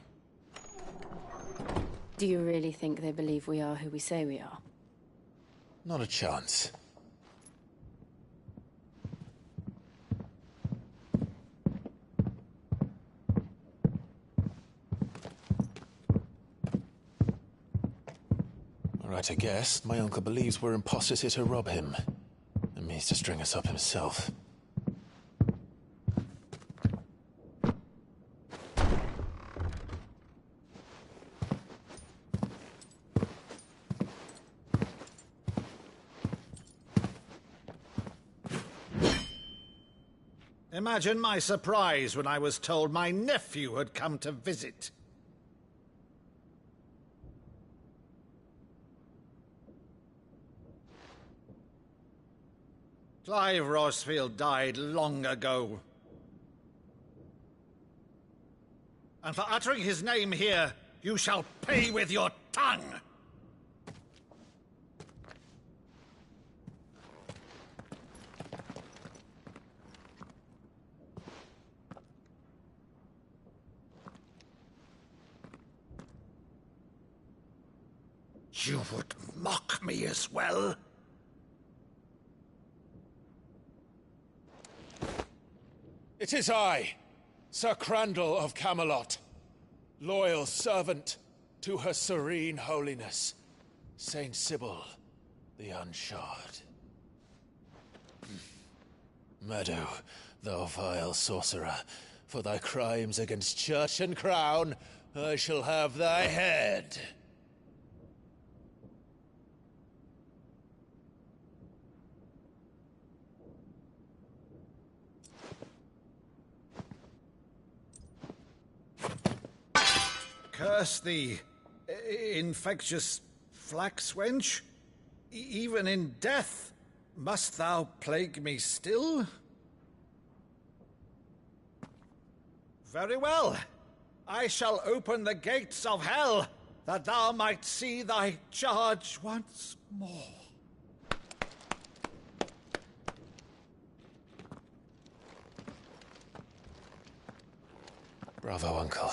Do you really think they believe we are who we say we are? Not a chance. All right, I guess. My uncle believes we're imposters here to rob him. And means to string us up himself. Imagine my surprise when I was told my nephew had come to visit. Clive Rosfield died long ago. And for uttering his name here, you shall pay with your tongue! you would mock me as well? It is I, Sir Crandall of Camelot, loyal servant to Her Serene Holiness, Saint Sybil the Unshod. Meadow, thou vile sorcerer, for thy crimes against church and crown, I shall have thy head. Curse thee, infectious flax wench. Even in death, must thou plague me still? Very well. I shall open the gates of hell, that thou might see thy charge once more. Bravo, Uncle.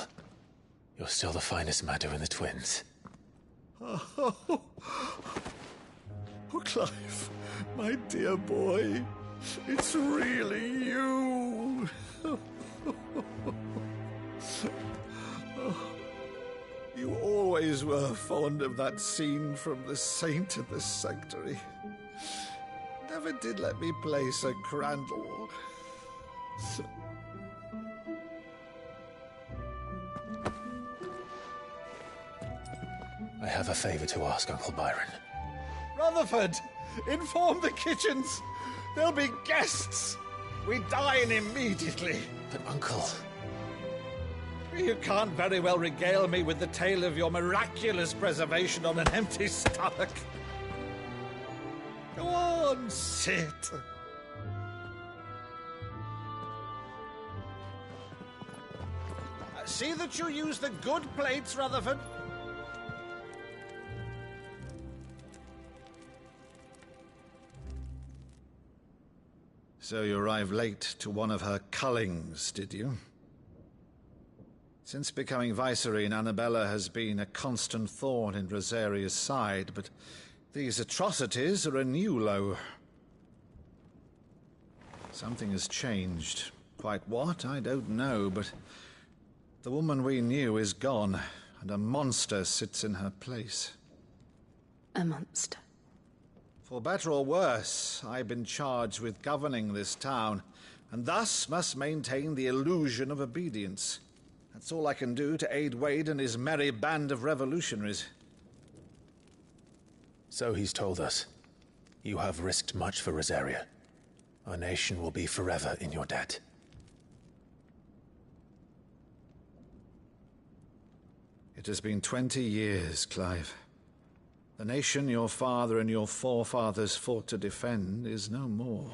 You're still the finest Meadow in the twins. Oh, Clive, my dear boy, it's really you. You always were fond of that scene from The Saint of the Sanctuary. Never did let me play Sir Crandall. I have a favor to ask, Uncle Byron. Rutherford, inform the kitchens. There'll be guests. We dine immediately. But, Uncle... You can't very well regale me with the tale of your miraculous preservation on an empty stomach. Go on, sit. See that you use the good plates, Rutherford. So you arrived late to one of her cullings, did you? Since becoming Vicereine, Annabella has been a constant thorn in Rosaria's side, but these atrocities are a new low. Something has changed. Quite what, I don't know, but the woman we knew is gone, and a monster sits in her place. A monster? For better or worse, I've been charged with governing this town, and thus must maintain the illusion of obedience. That's all I can do to aid Wade and his merry band of revolutionaries. So he's told us. You have risked much for Rosaria. Our nation will be forever in your debt. It has been 20 years, Clive. The nation your father and your forefathers fought to defend is no more.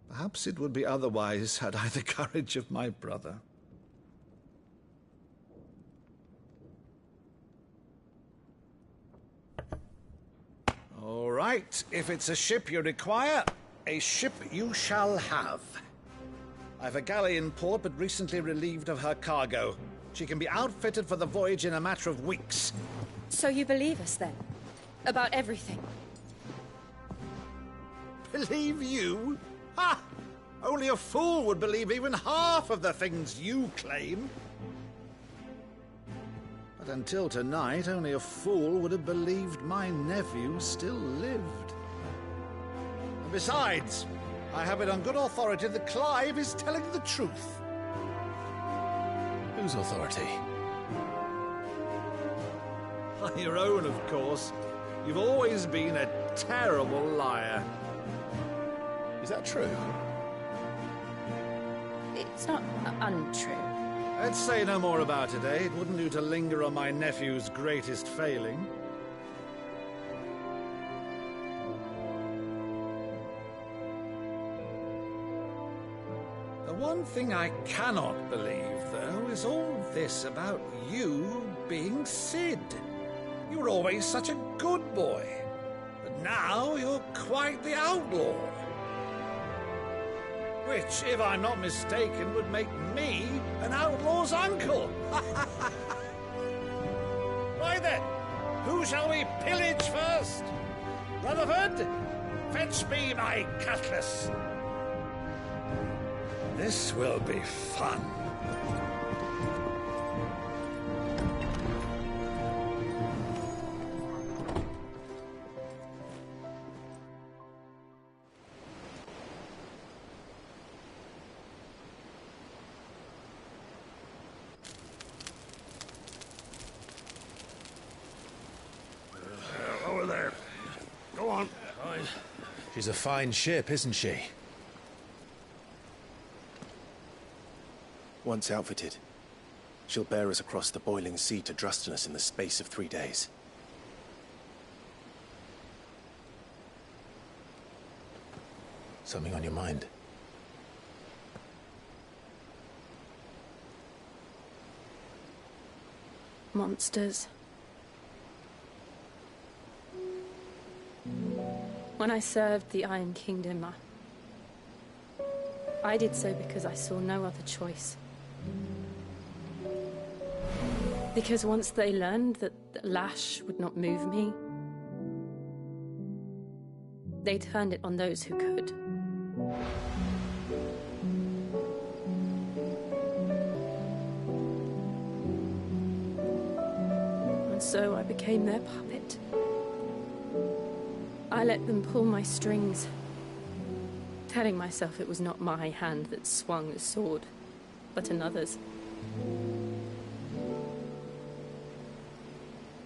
Perhaps it would be otherwise had I the courage of my brother. All right, if it's a ship you require, a ship you shall have. I've a galley in port, but recently relieved of her cargo. She can be outfitted for the voyage in a matter of weeks. So you believe us, then? About everything? Believe you? Ha! Only a fool would believe even half of the things you claim. But until tonight, only a fool would have believed my nephew still lived. And besides, I have it on good authority that Clive is telling the truth. Whose authority? Your own, of course. You've always been a terrible liar. Is that true? It's not untrue. Let's say no more about it, eh? It wouldn't do to linger on my nephew's greatest failing. The one thing I cannot believe, though, is all this about you being Sid. You were always such a good boy, but now you're quite the outlaw. Which, if I'm not mistaken, would make me an outlaw's uncle. Why then, Who shall we pillage first? Rutherford, fetch me my cutlass. This will be fun. Over there. Go on. She's a fine ship, isn't she? Once outfitted, she'll bear us across the boiling sea to Drustinus in the space of 3 days. Something on your mind? Monsters. When I served the Iron Kingdom, I did so because I saw no other choice. Because once they learned that the lash would not move me, they turned it on those who could. And so I became their puppet. I let them pull my strings, telling myself it was not my hand that swung the sword, but another's.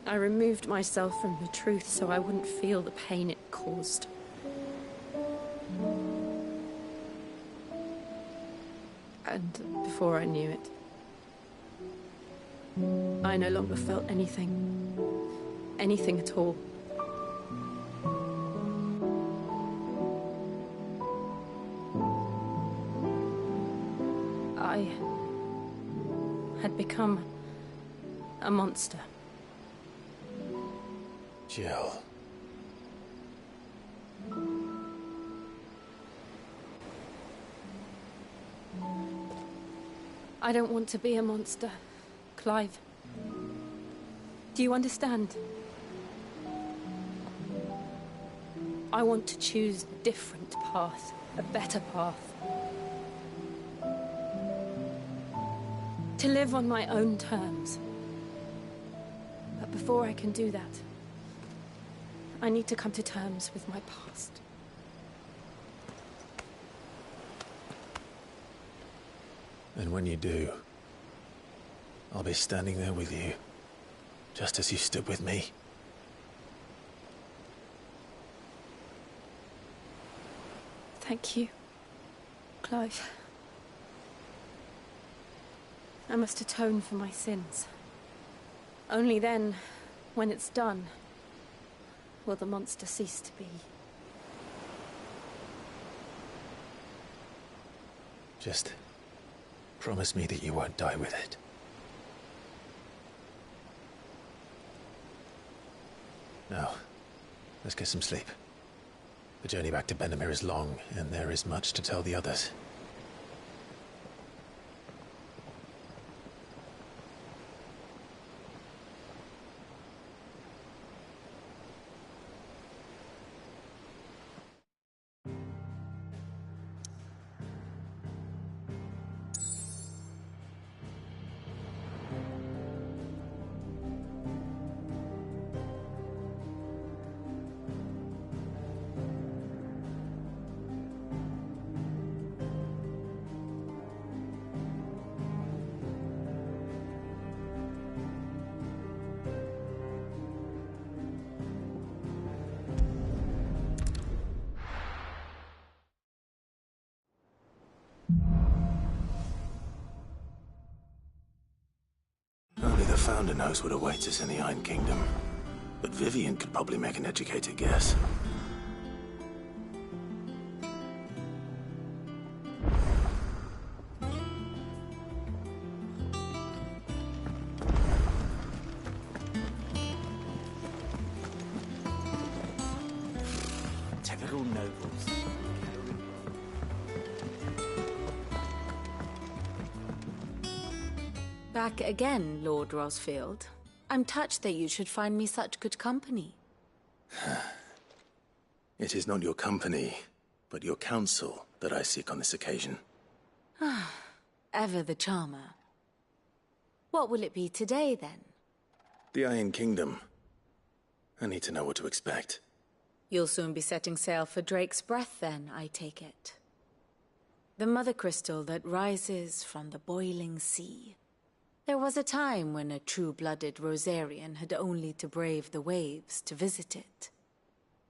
I removed myself from the truth so I wouldn't feel the pain it caused. And before I knew it, I no longer felt anything. Anything at all. I had become a monster. Jill. I don't want to be a monster, Clive. Do you understand? I want to choose a different path, a better path. To live on my own terms. But before I can do that, I need to come to terms with my past. And when you do, I'll be standing there with you, just as you stood with me. Thank you, Clive. I must atone for my sins. Only then, when it's done, will the monster cease to be. Just promise me that you won't die with it. Now, let's get some sleep. The journey back to Benamir is long, and there is much to tell the others. Only the Founder knows what awaits us in the Iron Kingdom. But Vivian could probably make an educated guess. Typical nobles. Back again, Lord Rosfield. I'm touched that you should find me such good company. It is not your company, but your counsel that I seek on this occasion. Ever the charmer. What will it be today, then? The Iron Kingdom. I need to know what to expect. You'll soon be setting sail for Drake's Breath, then, I take it. The mother crystal that rises from the boiling sea. There was a time when a true-blooded Rosarian had only to brave the waves to visit it.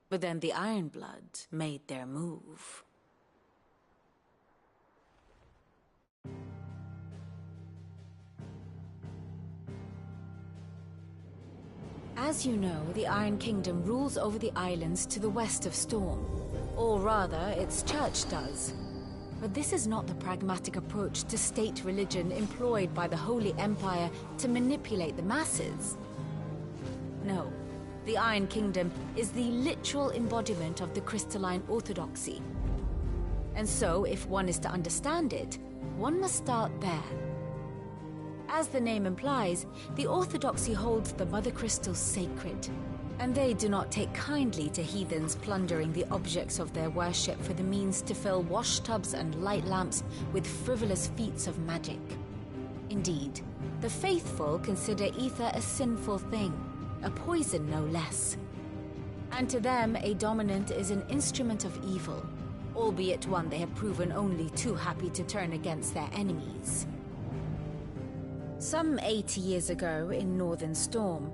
But then the Ironblood made their move. As you know, the Iron Kingdom rules over the islands to the west of Storm. Or rather, its church does. But this is not the pragmatic approach to state religion employed by the Holy Empire to manipulate the masses. No, the Iron Kingdom is the literal embodiment of the crystalline orthodoxy. And so, if one is to understand it, one must start there. As the name implies, the orthodoxy holds the mother crystals sacred, and they do not take kindly to heathens plundering the objects of their worship for the means to fill washtubs and light lamps with frivolous feats of magic. Indeed, the faithful consider ether a sinful thing, a poison no less. And to them, a dominant is an instrument of evil, albeit one they have proven only too happy to turn against their enemies. Some 80 years ago, in Northern Storm,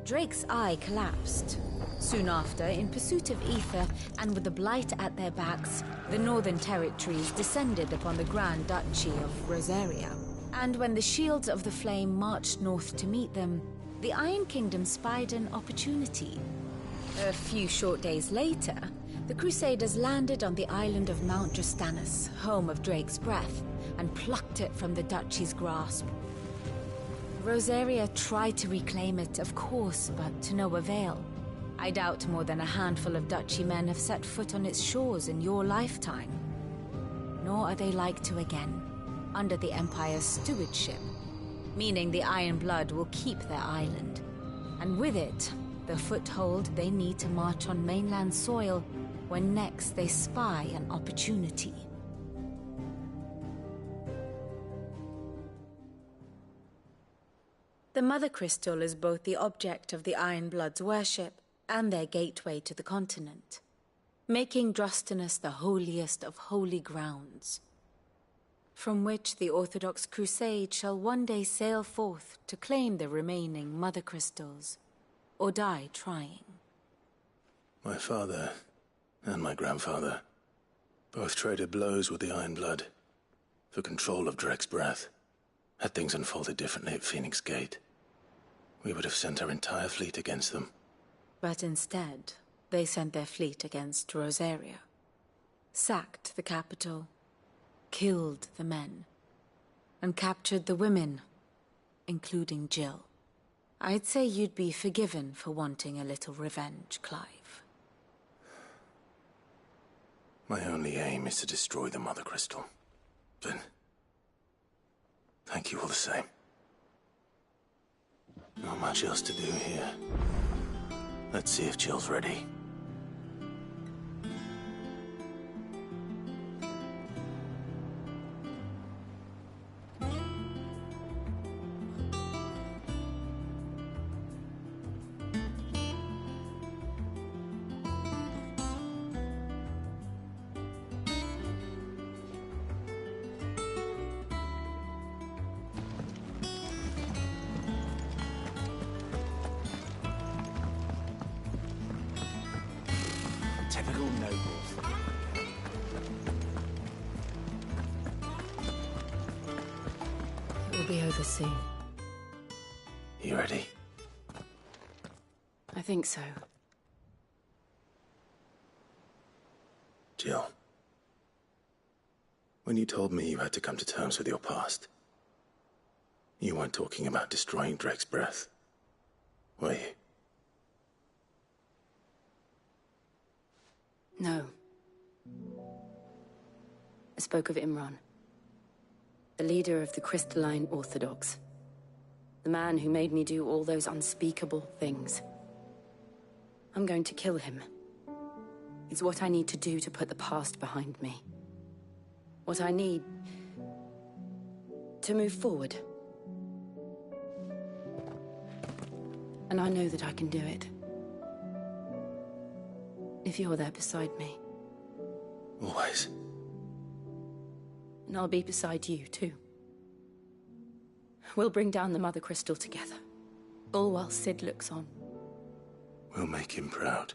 Drake's eye collapsed. Soon after, in pursuit of ether, and with the Blight at their backs, the Northern Territories descended upon the Grand Duchy of Rosaria. And when the Shields of the Flame marched north to meet them, the Iron Kingdom spied an opportunity. A few short days later, the Crusaders landed on the island of Mount Justanus, home of Drake's Breath, and plucked it from the Duchy's grasp. Rosaria tried to reclaim it, of course, but to no avail. I doubt more than a handful of Duchy men have set foot on its shores in your lifetime. Nor are they like to again, under the Empire's stewardship, meaning the Iron Blood will keep their island, and with it, the foothold they need to march on mainland soil when next they spy an opportunity. The Mother Crystal is both the object of the Iron Blood's worship and their gateway to the continent, making Drustinus the holiest of holy grounds, from which the Orthodox Crusade shall one day sail forth to claim the remaining Mother Crystals, or die trying. My father and my grandfather both traded blows with the Iron Blood for control of Drake's Breath. Had things unfolded differently at Phoenix Gate, we would have sent our entire fleet against them. But instead, they sent their fleet against Rosaria, sacked the capital, killed the men, and captured the women, including Jill. I'd say you'd be forgiven for wanting a little revenge, Clive. My only aim is to destroy the Mother Crystal. But thank you all the same. Not much else to do here. Let's see if Jill's ready. Typical nobles. It will be over soon. You ready? I think so. Jill, when you told me you had to come to terms with your past, you weren't talking about destroying Drake's Breath, were you? No. I spoke of Imran, the leader of the Crystalline Orthodox. The man who made me do all those unspeakable things. I'm going to kill him. It's what I need to do to put the past behind me. What I need to move forward. And I know that I can do it. If you're there beside me. Always. And I'll be beside you, too. We'll bring down the Mother Crystal together. All while Sid looks on. We'll make him proud.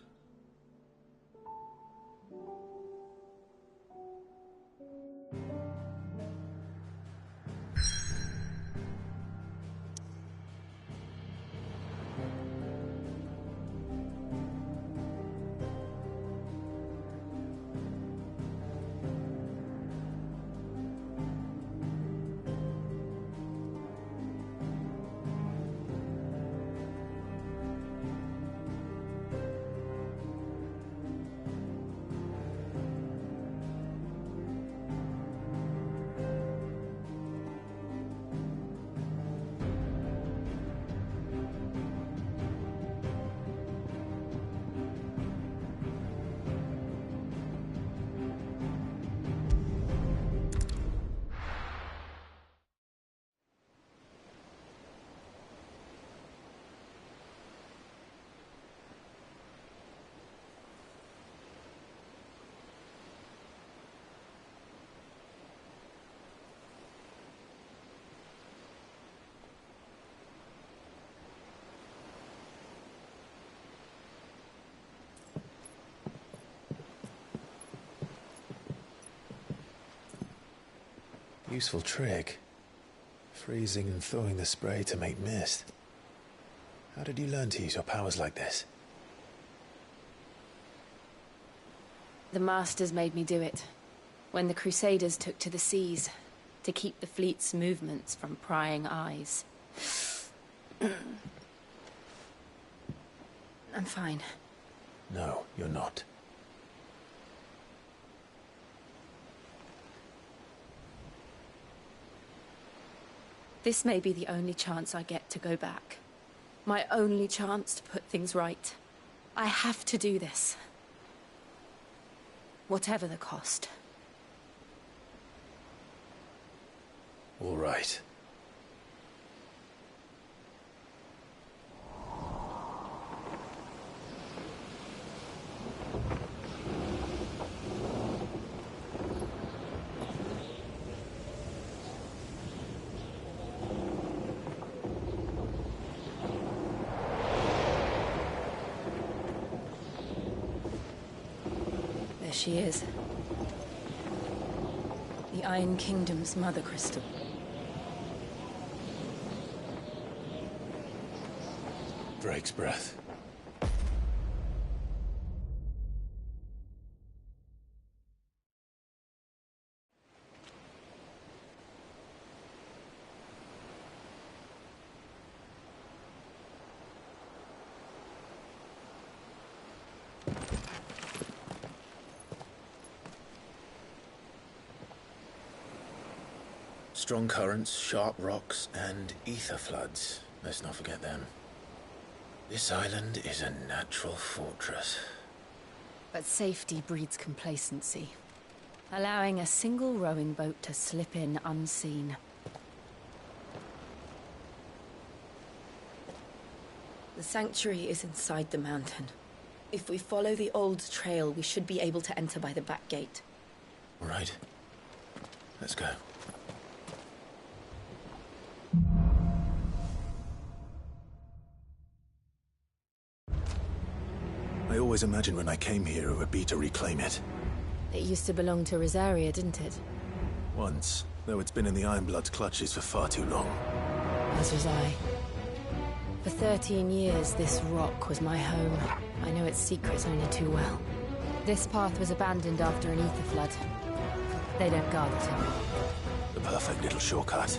Useful trick. Freezing and thawing the spray to make mist. How did you learn to use your powers like this? The Masters made me do it. When the Crusaders took to the seas, to keep the fleet's movements from prying eyes. I'm fine. No, you're not. This may be the only chance I get to go back. My only chance to put things right. I have to do this. Whatever the cost. All right. There she is. The Iron Kingdom's Mother Crystal. Drake's breath. Strong currents, sharp rocks, and ether floods. Let's not forget them. This island is a natural fortress. But safety breeds complacency. Allowing a single rowing boat to slip in unseen. The sanctuary is inside the mountain. If we follow the old trail, we should be able to enter by the back gate. All right. Let's go. I always imagined when I came here it would be to reclaim it. It used to belong to Rosaria, didn't it? Once, though it's been in the Ironblood's clutches for far too long. As was I. For 13 years, this rock was my home. I know its secrets only too well. This path was abandoned after an ether flood. They don't guard it anymore. The perfect little shortcut.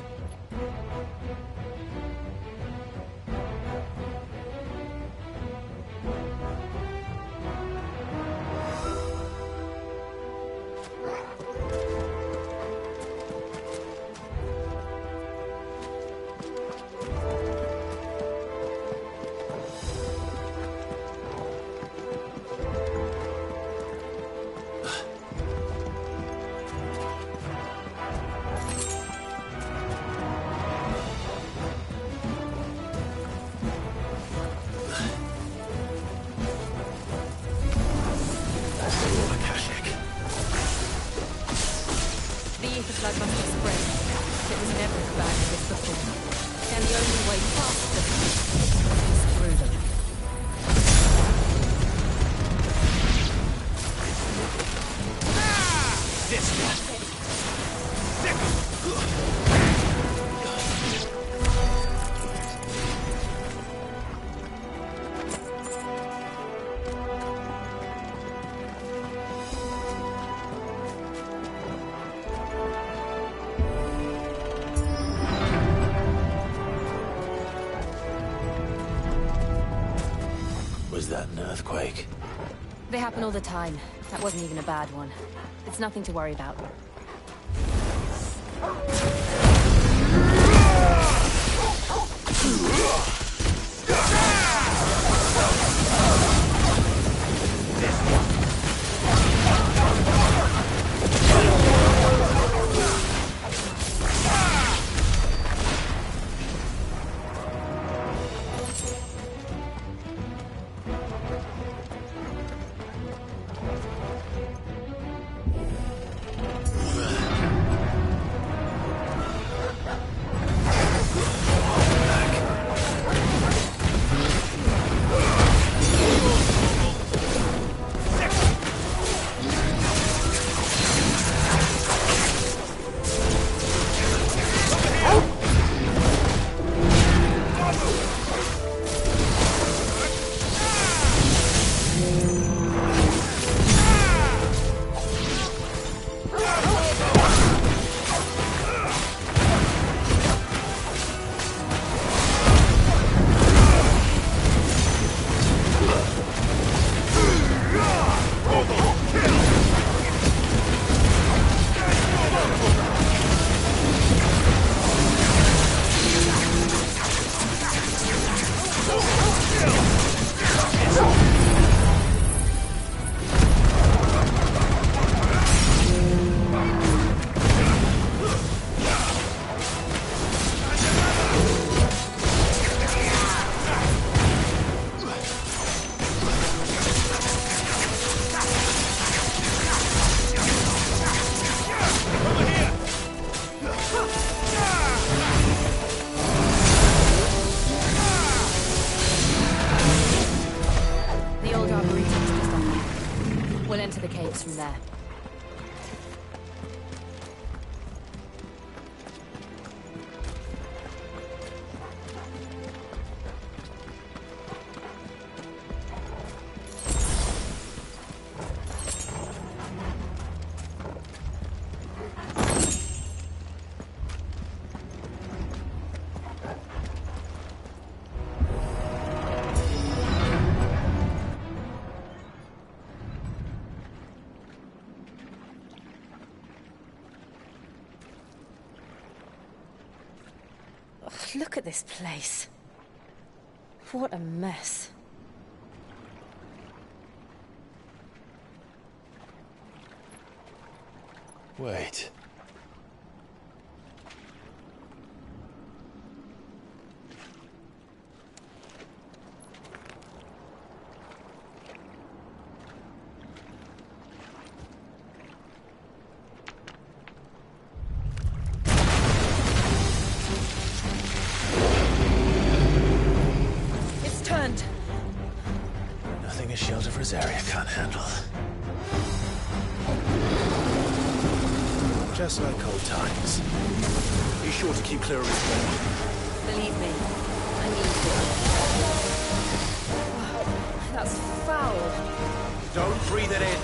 ether flood must have spread. It was never as bad as this before. And the only way past them is through them. This one. Was that an earthquake? They happen all the time. That wasn't even a bad one. It's nothing to worry about. From there. Look at this place. What a mess. Wait. Nothing a shelter for Zarya can't handle. Just like old times. Be sure to keep clear of his way. Believe me, I need to. That's foul. Don't breathe it in.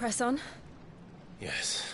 Press on? Yes.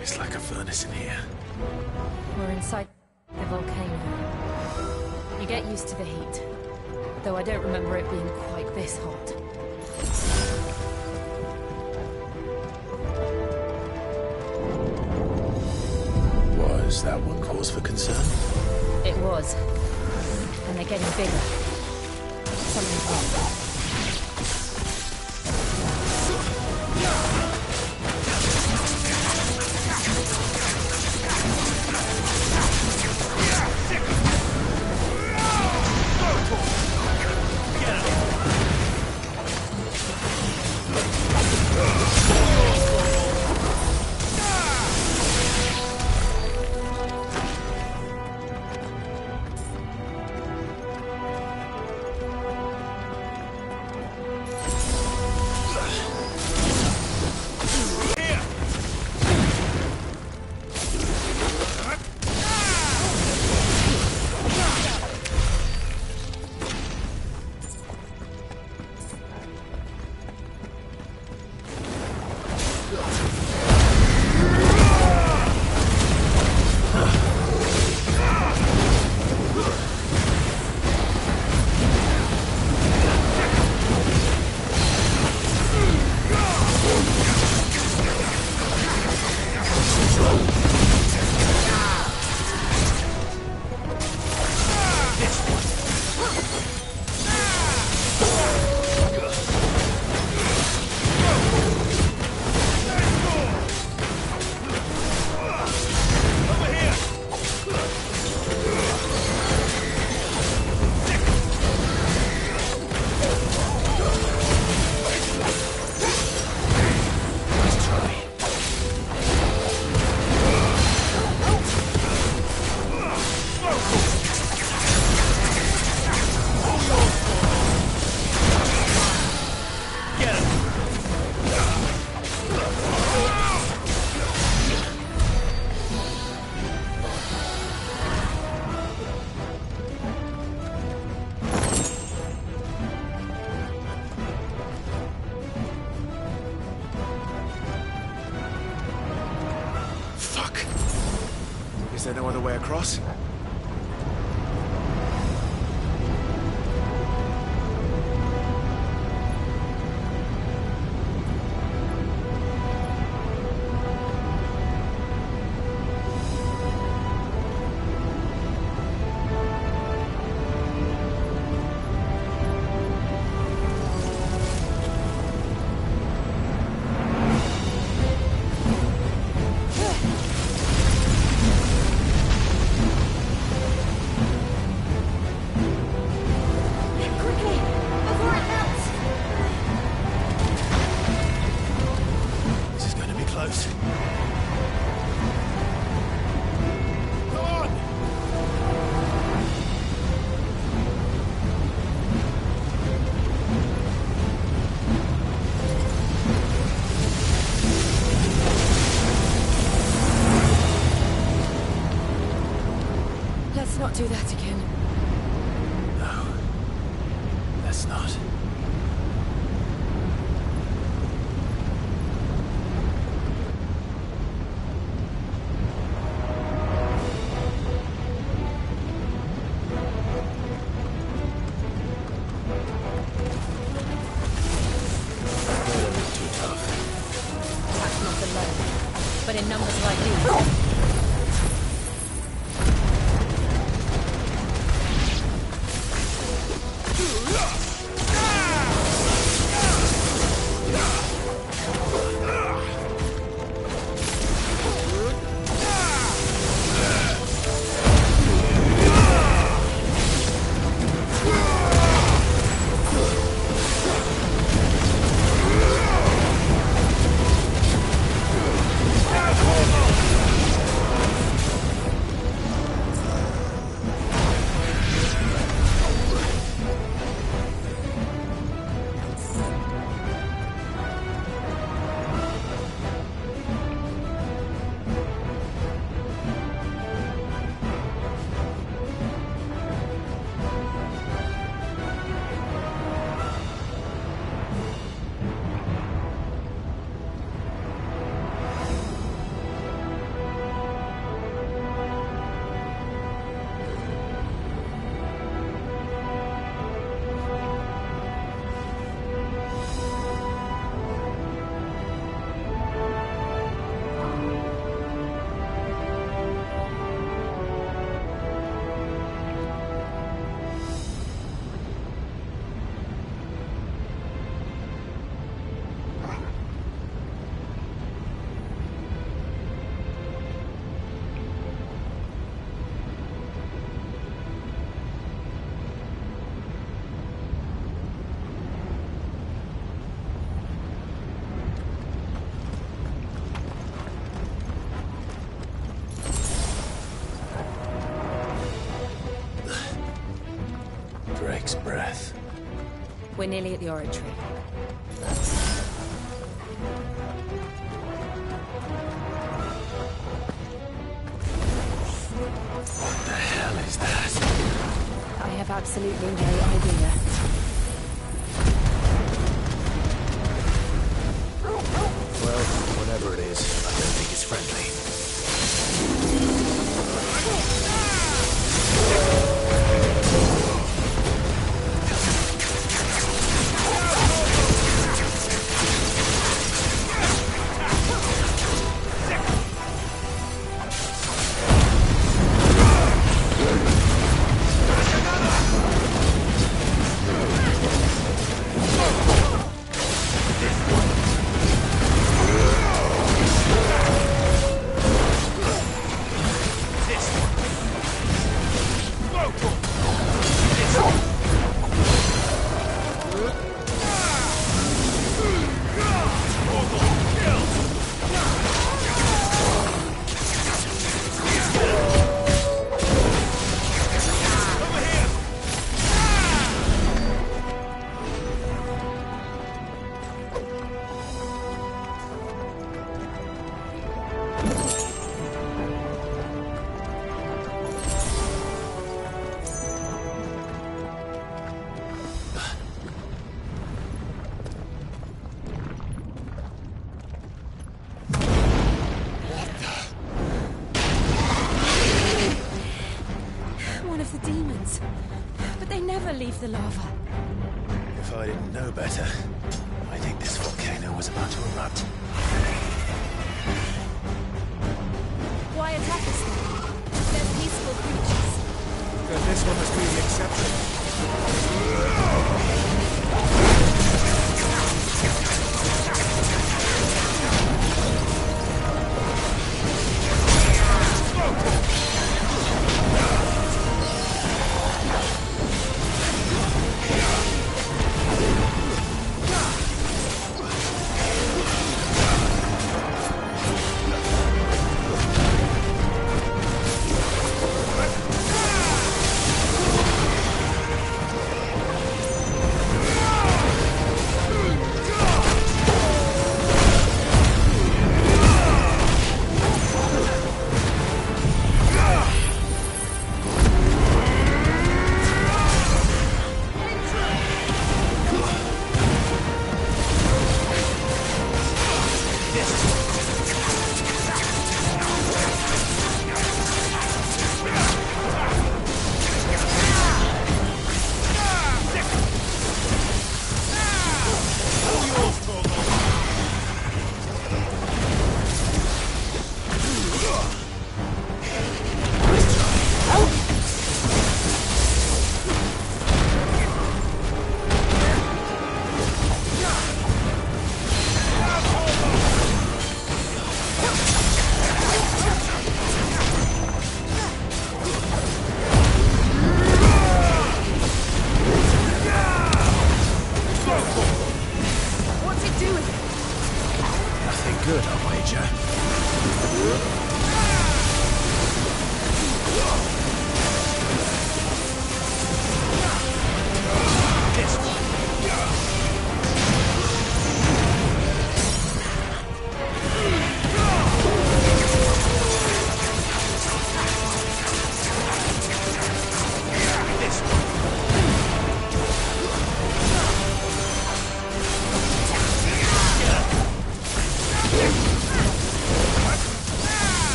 It's like a furnace in here. We're inside the volcano. You get used to the heat, though I don't remember it being quite this hot. Was that one cause for concern? It was. And they're getting bigger. Something's wrong. Is there no other way across? Let's not do that again. No. Let's not. Too tough. Perhaps not alone, but in numbers like these. Drake's breath. We're nearly at the oratory. What the hell is that? I have absolutely no idea. Well, whatever it is, I don't think it's friendly. Leave the lava. If I didn't know better, I think this volcano was about to erupt. Why attack us then? They're peaceful creatures. Then this one must be the exception.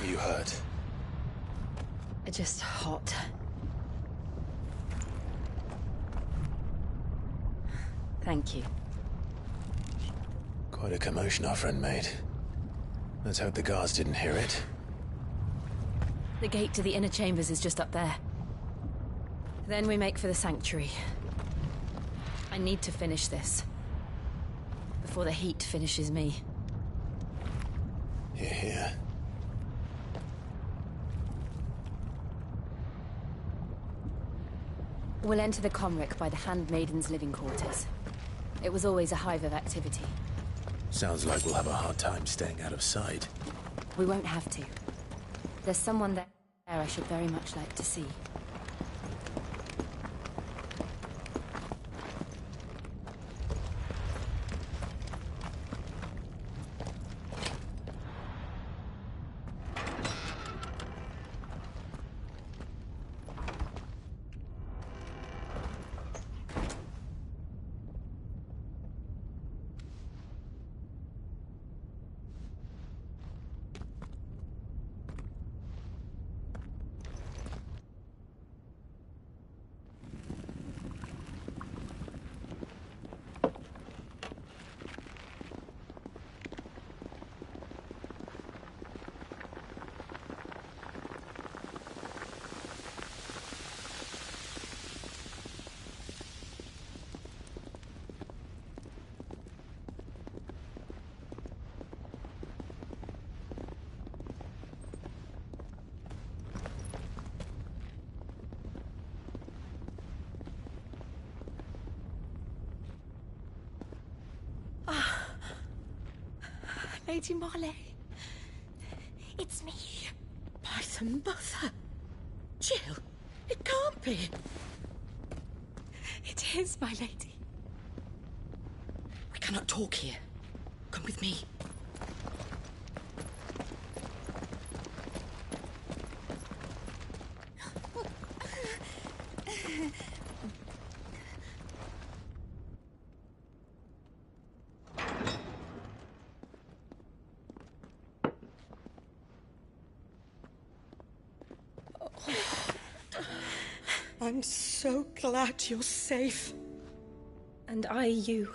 You hurt? Just hot. Thank you. Quite a commotion our friend made. Let's hope the guards didn't hear it. The gate to the inner chambers is just up there. Then we make for the sanctuary. I need to finish this. Before the heat finishes me. Hear, hear. We'll enter the Comric by the Handmaiden's living quarters. It was always a hive of activity. Sounds like we'll have a hard time staying out of sight. We won't have to. There's someone there I should very much like to see. Lady Marley. It's me. By the mother. Jill, it can't be. It is, my lady. We cannot talk here. Come with me. I'm so glad you're safe. And I you.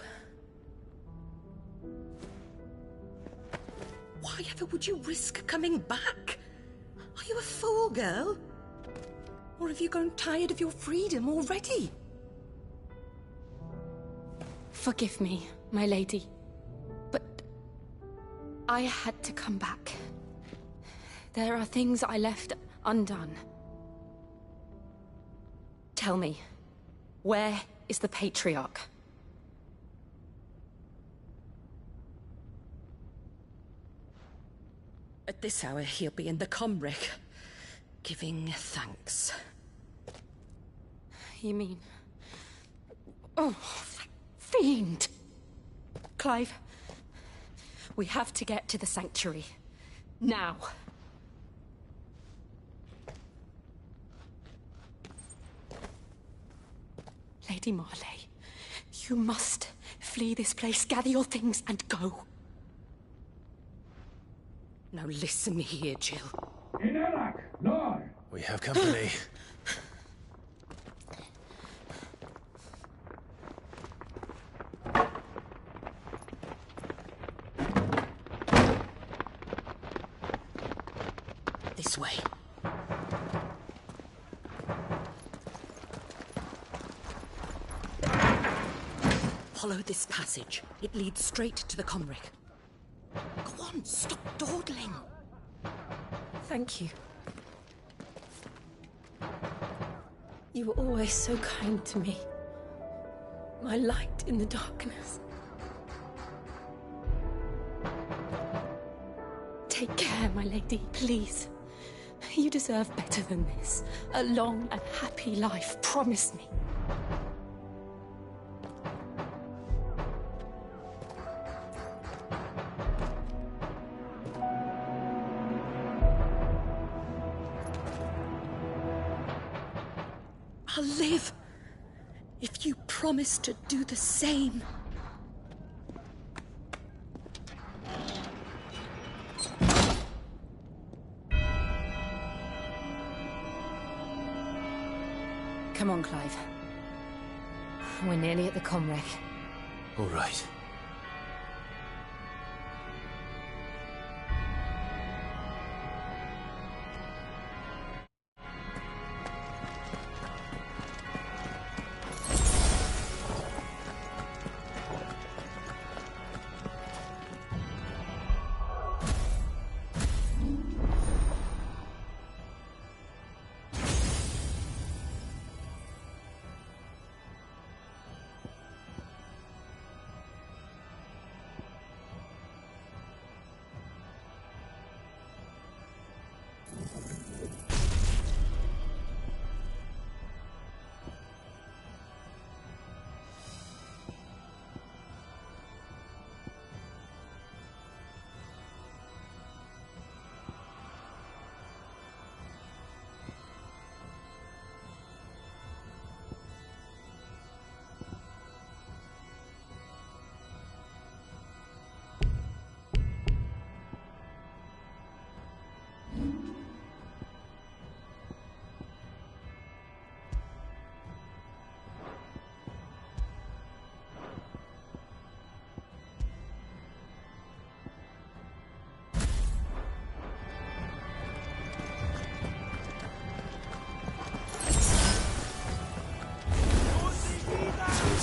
Why ever would you risk coming back? Are you a fool, girl? Or have you grown tired of your freedom already? Forgive me, my lady. But I had to come back. There are things I left undone. Tell me, where is the Patriarch? At this hour, he'll be in the Comric, giving thanks. You mean... Oh, that fiend! Clive, we have to get to the sanctuary. Now. Lady Marley, you must flee this place, gather your things, and go. Now listen here, Jill. We have company. This way. Follow this passage. It leads straight to the Comric. Go on, stop dawdling. Thank you. You were always so kind to me. My light in the darkness. Take care, my lady, please. You deserve better than this. A long and happy life, promise me. I'll live if you promise to do the same. Come on, Clive. We're nearly at the Comric. All right.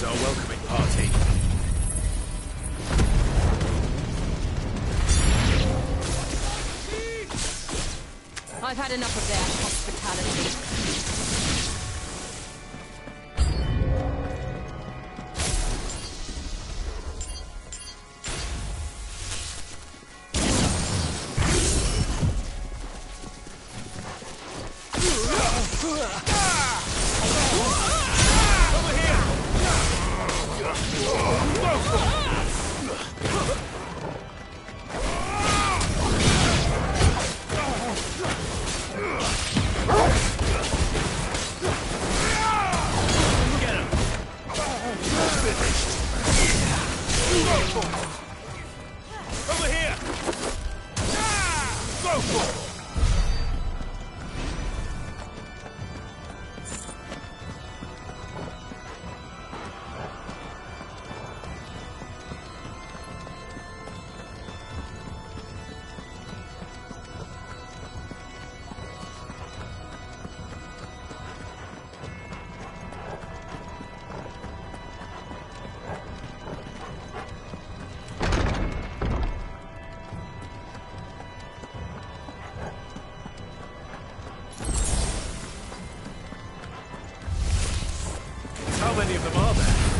Our welcoming party. I've had enough of their hospitality. How many of them are there?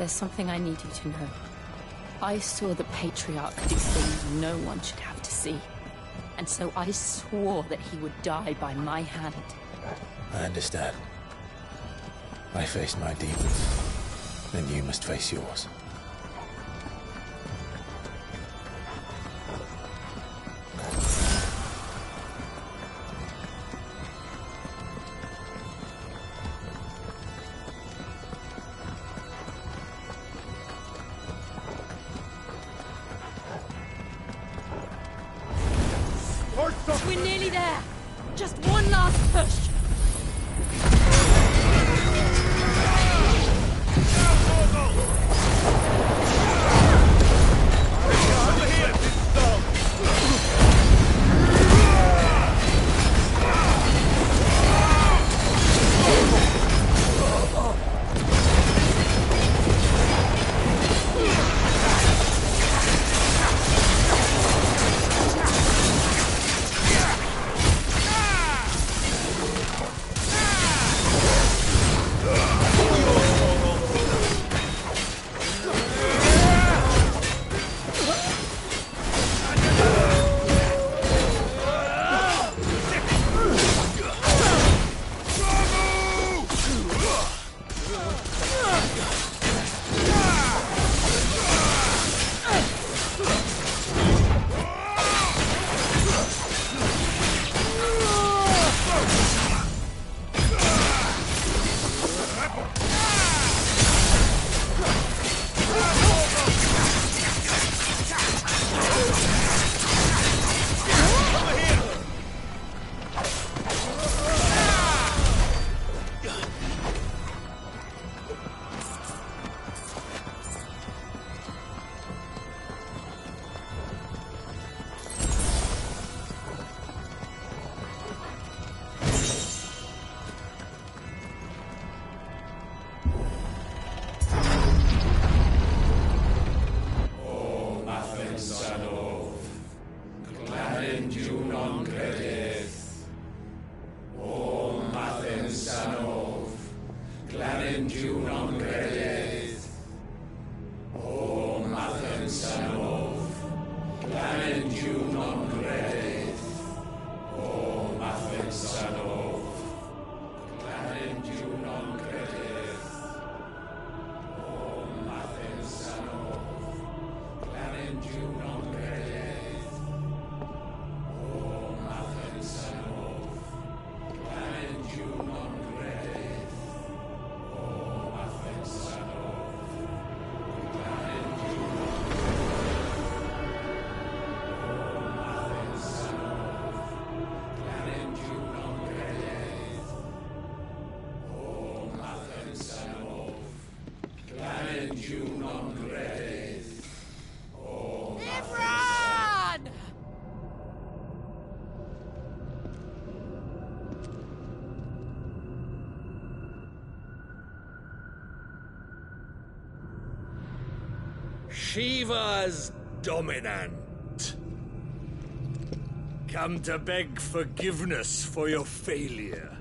There's something I need you to know. I saw the Patriarch do things no one should have to see. And so I swore that he would die by my hand. I understand. I faced my demons, and you must face yours. We're nearly there. Just one last push. Shiva's dominant. Come to beg forgiveness for your failure.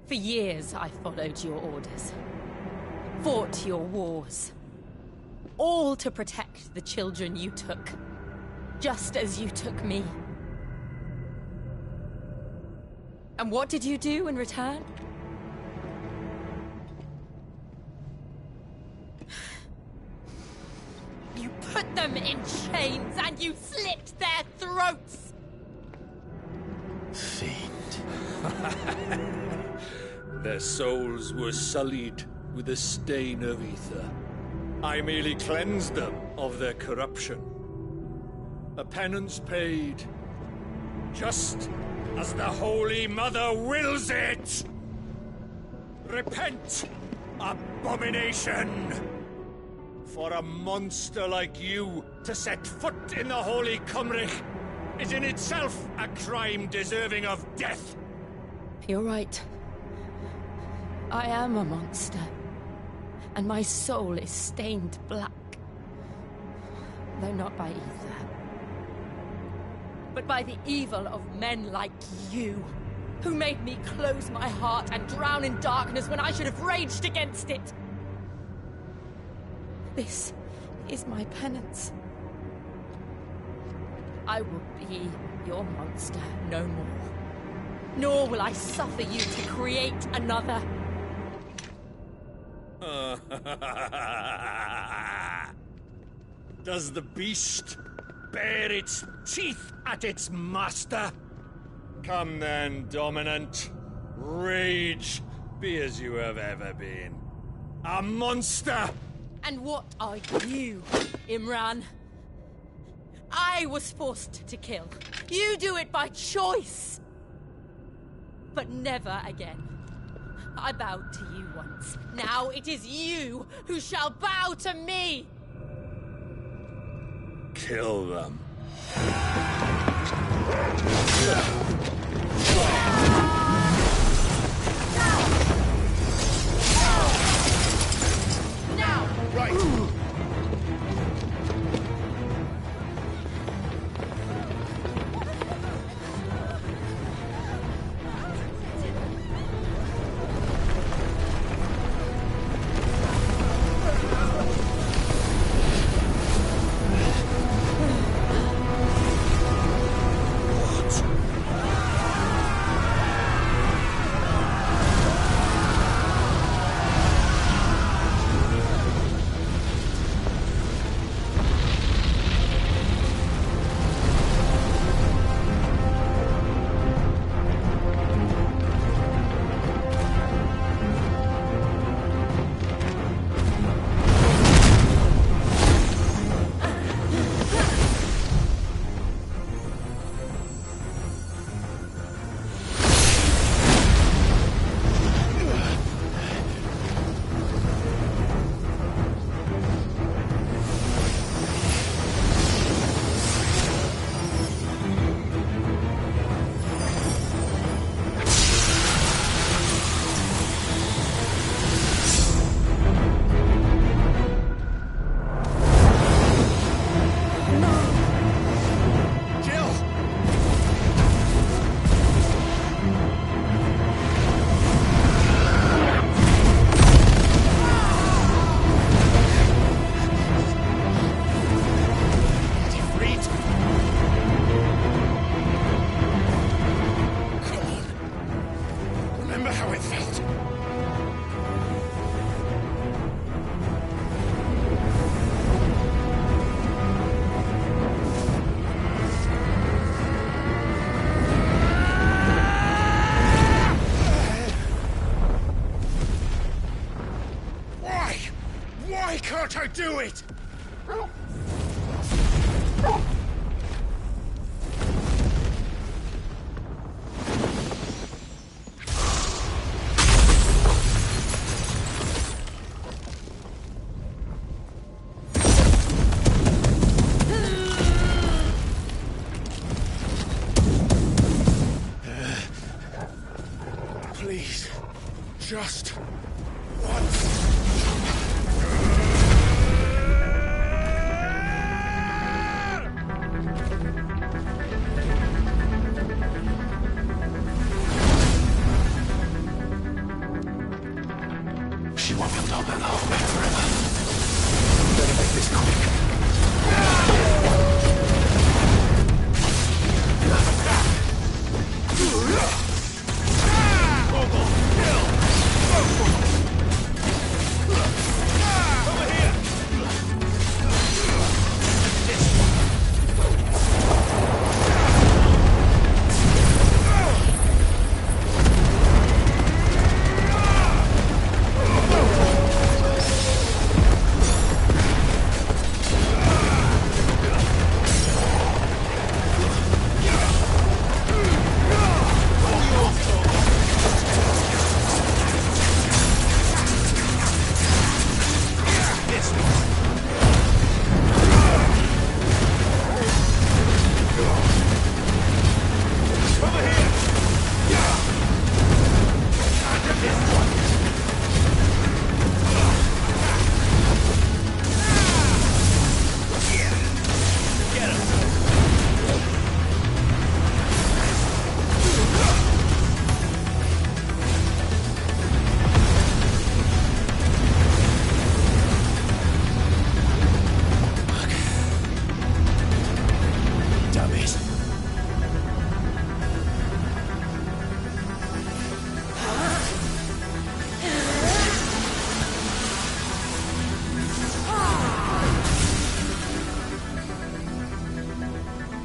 For years, I followed your orders. Fought your wars. All to protect the children you took. Just as you took me. And what did you do in return? You put them in chains and you slit their throats! Fiend. Their souls were sullied with a stain of ether. I merely cleansed them of their corruption. A penance paid, just as the Holy Mother wills it! Repent, abomination! For a monster like you to set foot in the Holy Cymric is in itself a crime deserving of death. You're right. I am a monster. And my soul is stained black. Though not by ether. But by the evil of men like you. who made me close my heart and drown in darkness when I should have raged against it. This is my penance. I will be your monster no more. Nor will I suffer you to create another. Does the beast bare its teeth at its master? Come then, Dominant. Rage, be as you have ever been. A monster! And what are you, Imran? I was forced to kill. You do it by choice. But never again. I bowed to you once. Now it is you who shall bow to me! Kill them. Now! Right! Can't I do it? Please, just once.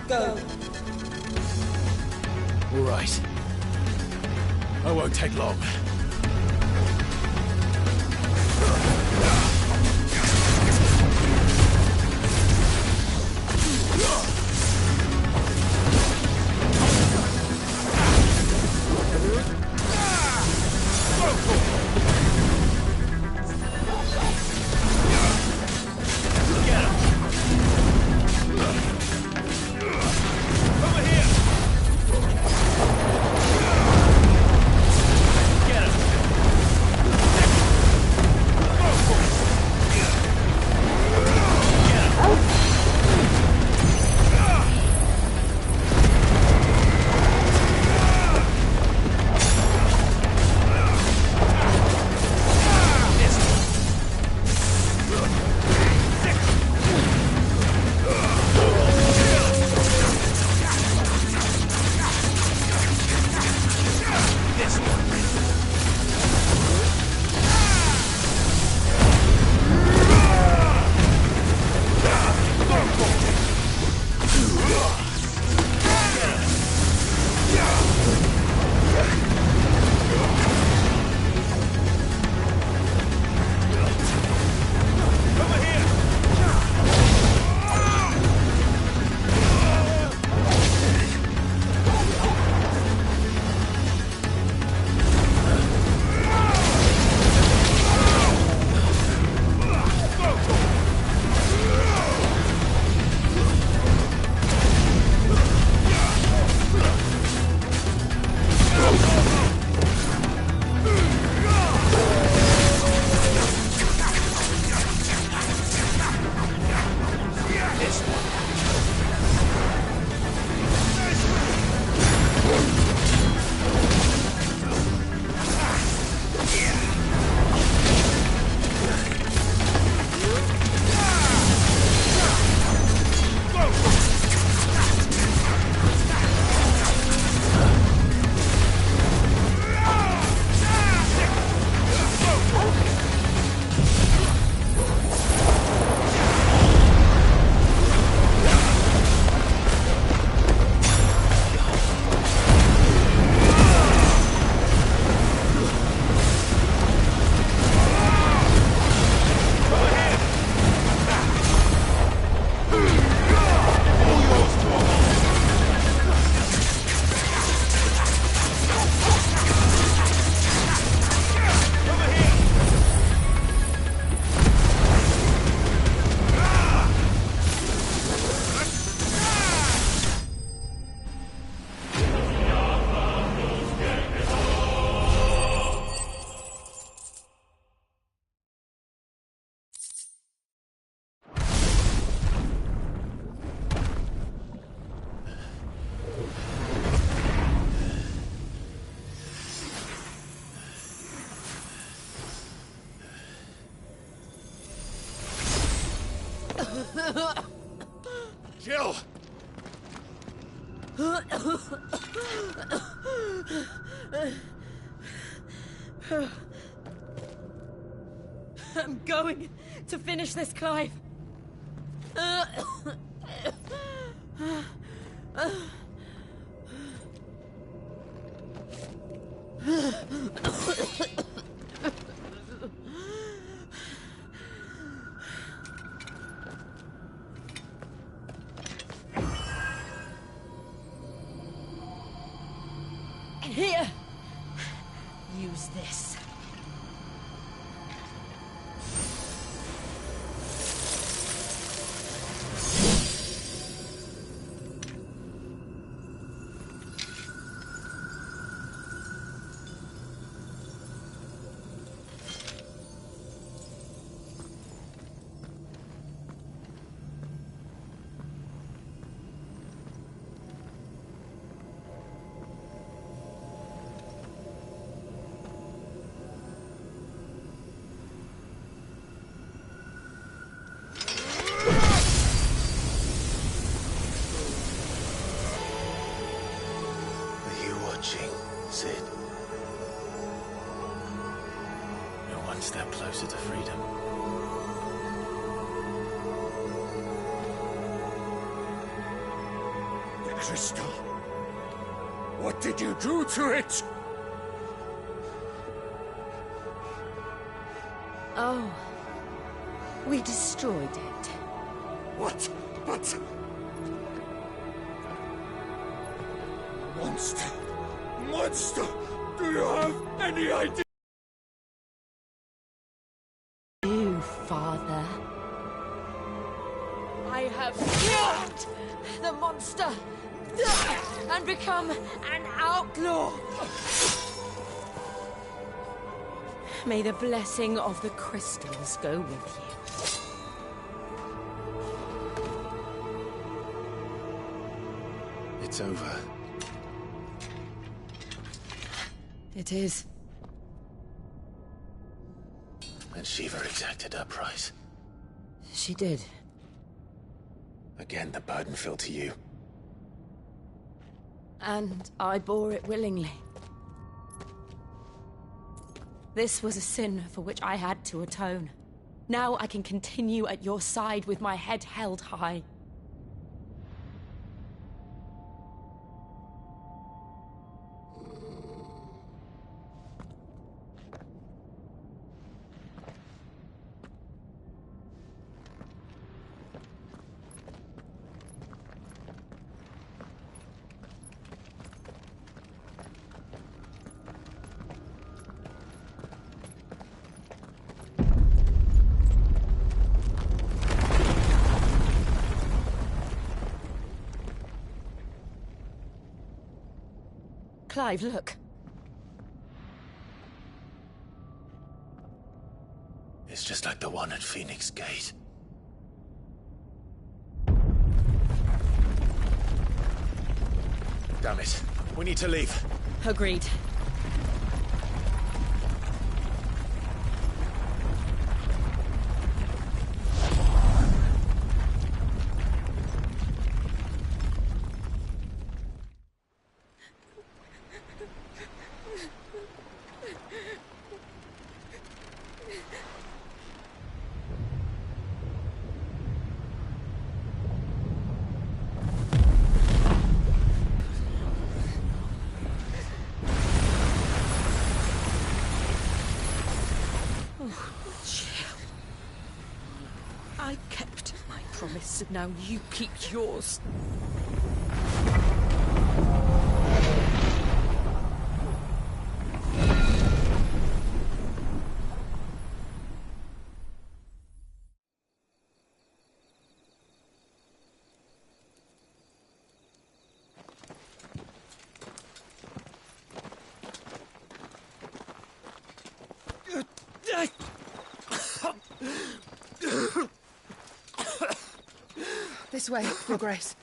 Go. All right. I won't take long. Jill! I'm going to finish this, Clive. Here, use this. crystal. What did you do to it? Oh. We destroyed it. What? But... Monster! Monster! Do you have any idea? You, Father. I have killed the monster and become an outlaw. May the blessing of the crystals go with you. It's over. It is. And Shiva exacted her price. She did. Again, the burden fell to you. And I bore it willingly. This was a sin for which I had to atone. Now I can continue at your side with my head held high. Clive, look. It's just like the one at Phoenix Gate. Damn it. We need to leave. Agreed. I kept my promise, and now you keep yours. This way, Your Grace.